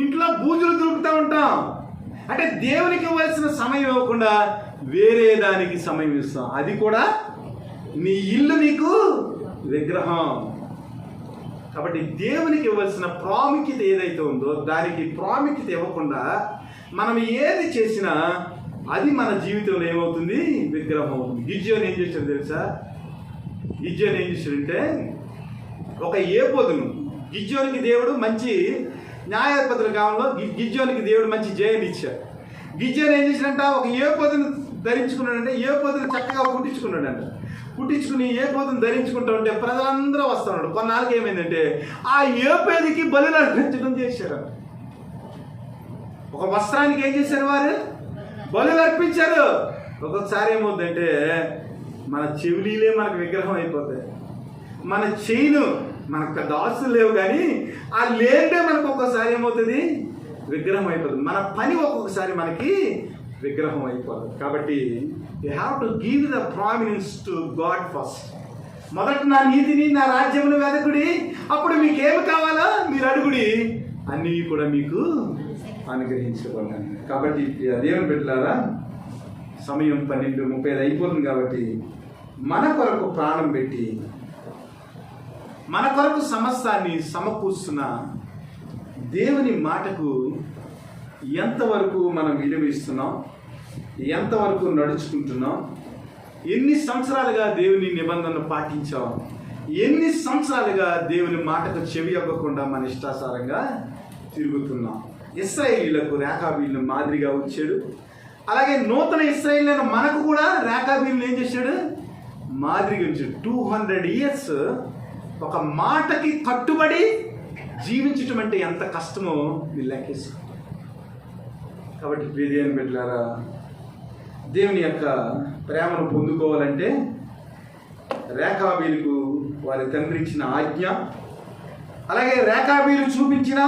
ఇంట్లో బూజులు దులుపుతూ ఉంటాం. అంటే దేవునికి ఇవ్వాల్సిన సమయం ఇవ్వకుండా వేరే దానికి సమయం ఇస్తాం. అది కూడా నీ ఇల్లు నీకు విగ్రహం. కాబట్టి దేవునికి ఇవ్వాల్సిన ప్రాముఖ్యత ఏదైతే ఉందో దానికి ప్రాముఖ్యత ఇవ్వకుండా మనం ఏది చేసినా అది మన జీవితంలో ఏమవుతుంది, విగ్రహం అవుతుంది. గిద్యోను ఏం చేశాడు తెలుసా? గిద్యోను ఏం చేశాడంటే ఒక ఏపోదును, గిద్యోనికి దేవుడు మంచి న్యాయాధిపతుల కాలంలో గిద్యోనికి దేవుడు మంచి జయాన్ని ఇచ్చాడు. గిద్యోను ఏం చేశాడంట, ఒక ఏపోదును ధరించుకున్నాడంటే, ఏపోదును చక్కగా కుట్టించుకున్నాడంట. కుట్టించుకుని ఏపోదును ధరించుకుంటూ ఉంటే ప్రజలందరూ వస్తున్నాడు. కొన్నాళ్ళకి ఏమైందంటే ఆ ఏపోదికి బలులు అర్పించడం చేశారు. ఒక వస్త్రానికి ఏం చేశారు, వారు బలులు అర్పించారు. ఒక్కొక్కసారి ఏమవుతుందంటే మన చెవులీలే మనకు విగ్రహం అయిపోతాయి, మన చైను మనకు పెద్ద ఆస్తులు లేవు కానీ ఆ లేంటే మనకు ఒక్కొక్కసారి ఏమవుతుంది, విగ్రహం అయిపోతుంది. మన పని ఒక్కొక్కసారి మనకి విగ్రహం అయిపోతుంది. కాబట్టి you have to give the prominence to God first. మొదట నా నీతిని నా రాజ్యమును వెదకుడి, అప్పుడు మీకు ఏమి కావాలో మీరు అడుగుడి, అన్నీ కూడా మీకు అనుగ్రహించబడ్డాను. కాబట్టి దేవుని బిడ్డలారా, సమయం 12:35 అయిపోతుంది. కాబట్టి మన కొరకు ప్రాణం పెట్టి మన కొరకు సమస్తాన్ని సమకూర్చున్న దేవుని మాటకు ఎంతవరకు మనం విలువిస్తున్నాం, ఎంతవరకు నడుచుకుంటున్నాం, ఎన్ని సంవత్సరాలుగా దేవుని నిబంధనలు పాటించాం, ఎన్ని సంవత్సరాలుగా దేవుని మాటకు చెవి ఇవ్వకుండా మన ఇష్టాసారంగా తిరుగుతున్నాం. ఇశ్రాయేలీయులకు రేఖాబీలను మాదిరిగా వచ్చాడు. అలాగే నూతన ఇశ్రాయేలీయులను మనకు కూడా రేఖాబీలను ఏం చేశాడు, మాదిరిగా ఉంచాడు. 200 years ఒక మాటకి కట్టుబడి జీవించటం అంటే ఎంత కష్టమో మీరు లెక్కేసుకో. కాబట్టి ప్రియదేవుని బిడ్డలారా, దేవుని యొక్క ప్రేమను పొందుకోవాలంటే రేఖాబీలకు వారి తండ్రి ఇచ్చిన ఆజ్ఞ, అలాగే రేఖాబీలు చూపించిన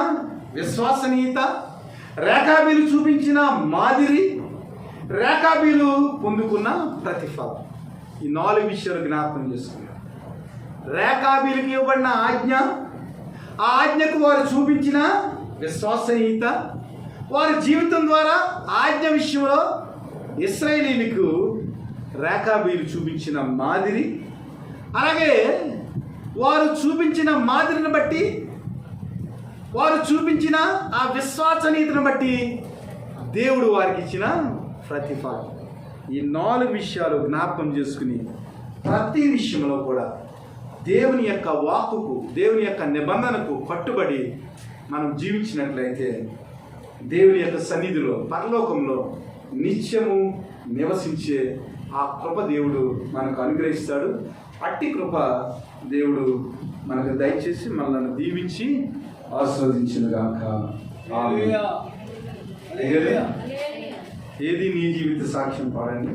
విశ్వసనీయత, రేఖాబీలు చూపించిన మాదిరి, రేఖాబీలు పొందుకున్న ప్రతిఫలం, ఈ 4 విషయాలు జ్ఞాపకం చేసుకున్నారు. రేఖాబీలకు ఇవ్వబడిన ఆజ్ఞ, ఆ ఆజ్ఞకు వారు చూపించిన విశ్వసనీయత, వారి జీవితం ద్వారా ఆజ్ఞ విషయంలో ఇశ్రాయేలీయులకు రేఖాబీలు చూపించిన మాదిరి, అలాగే వారు చూపించిన మాదిరిని బట్టి, వారు చూపించిన ఆ విశ్వసనీయతను బట్టి దేవుడు వారికి ఇచ్చిన ప్రతిఫలం. ఈ 4 విషయాలు జ్ఞాపకం చేసుకుని ప్రతి విషయంలో కూడా దేవుని యొక్క వాక్కుకు, దేవుని యొక్క నిబంధనకు కట్టుబడి మనం జీవించినట్లయితే దేవుని యొక్క సన్నిధిలో పరలోకంలో నిత్యము నివసించే ఆ కృప దేవుడు మనకు అనుగ్రహిస్తాడు. అట్టి కృప దేవుడు మనకు దయచేసి మనల్ని దీవించి ఆస్వాదించునుగాక. ఆమేన్. ఏది నీ జీవిత సాక్ష్యం పాడండి.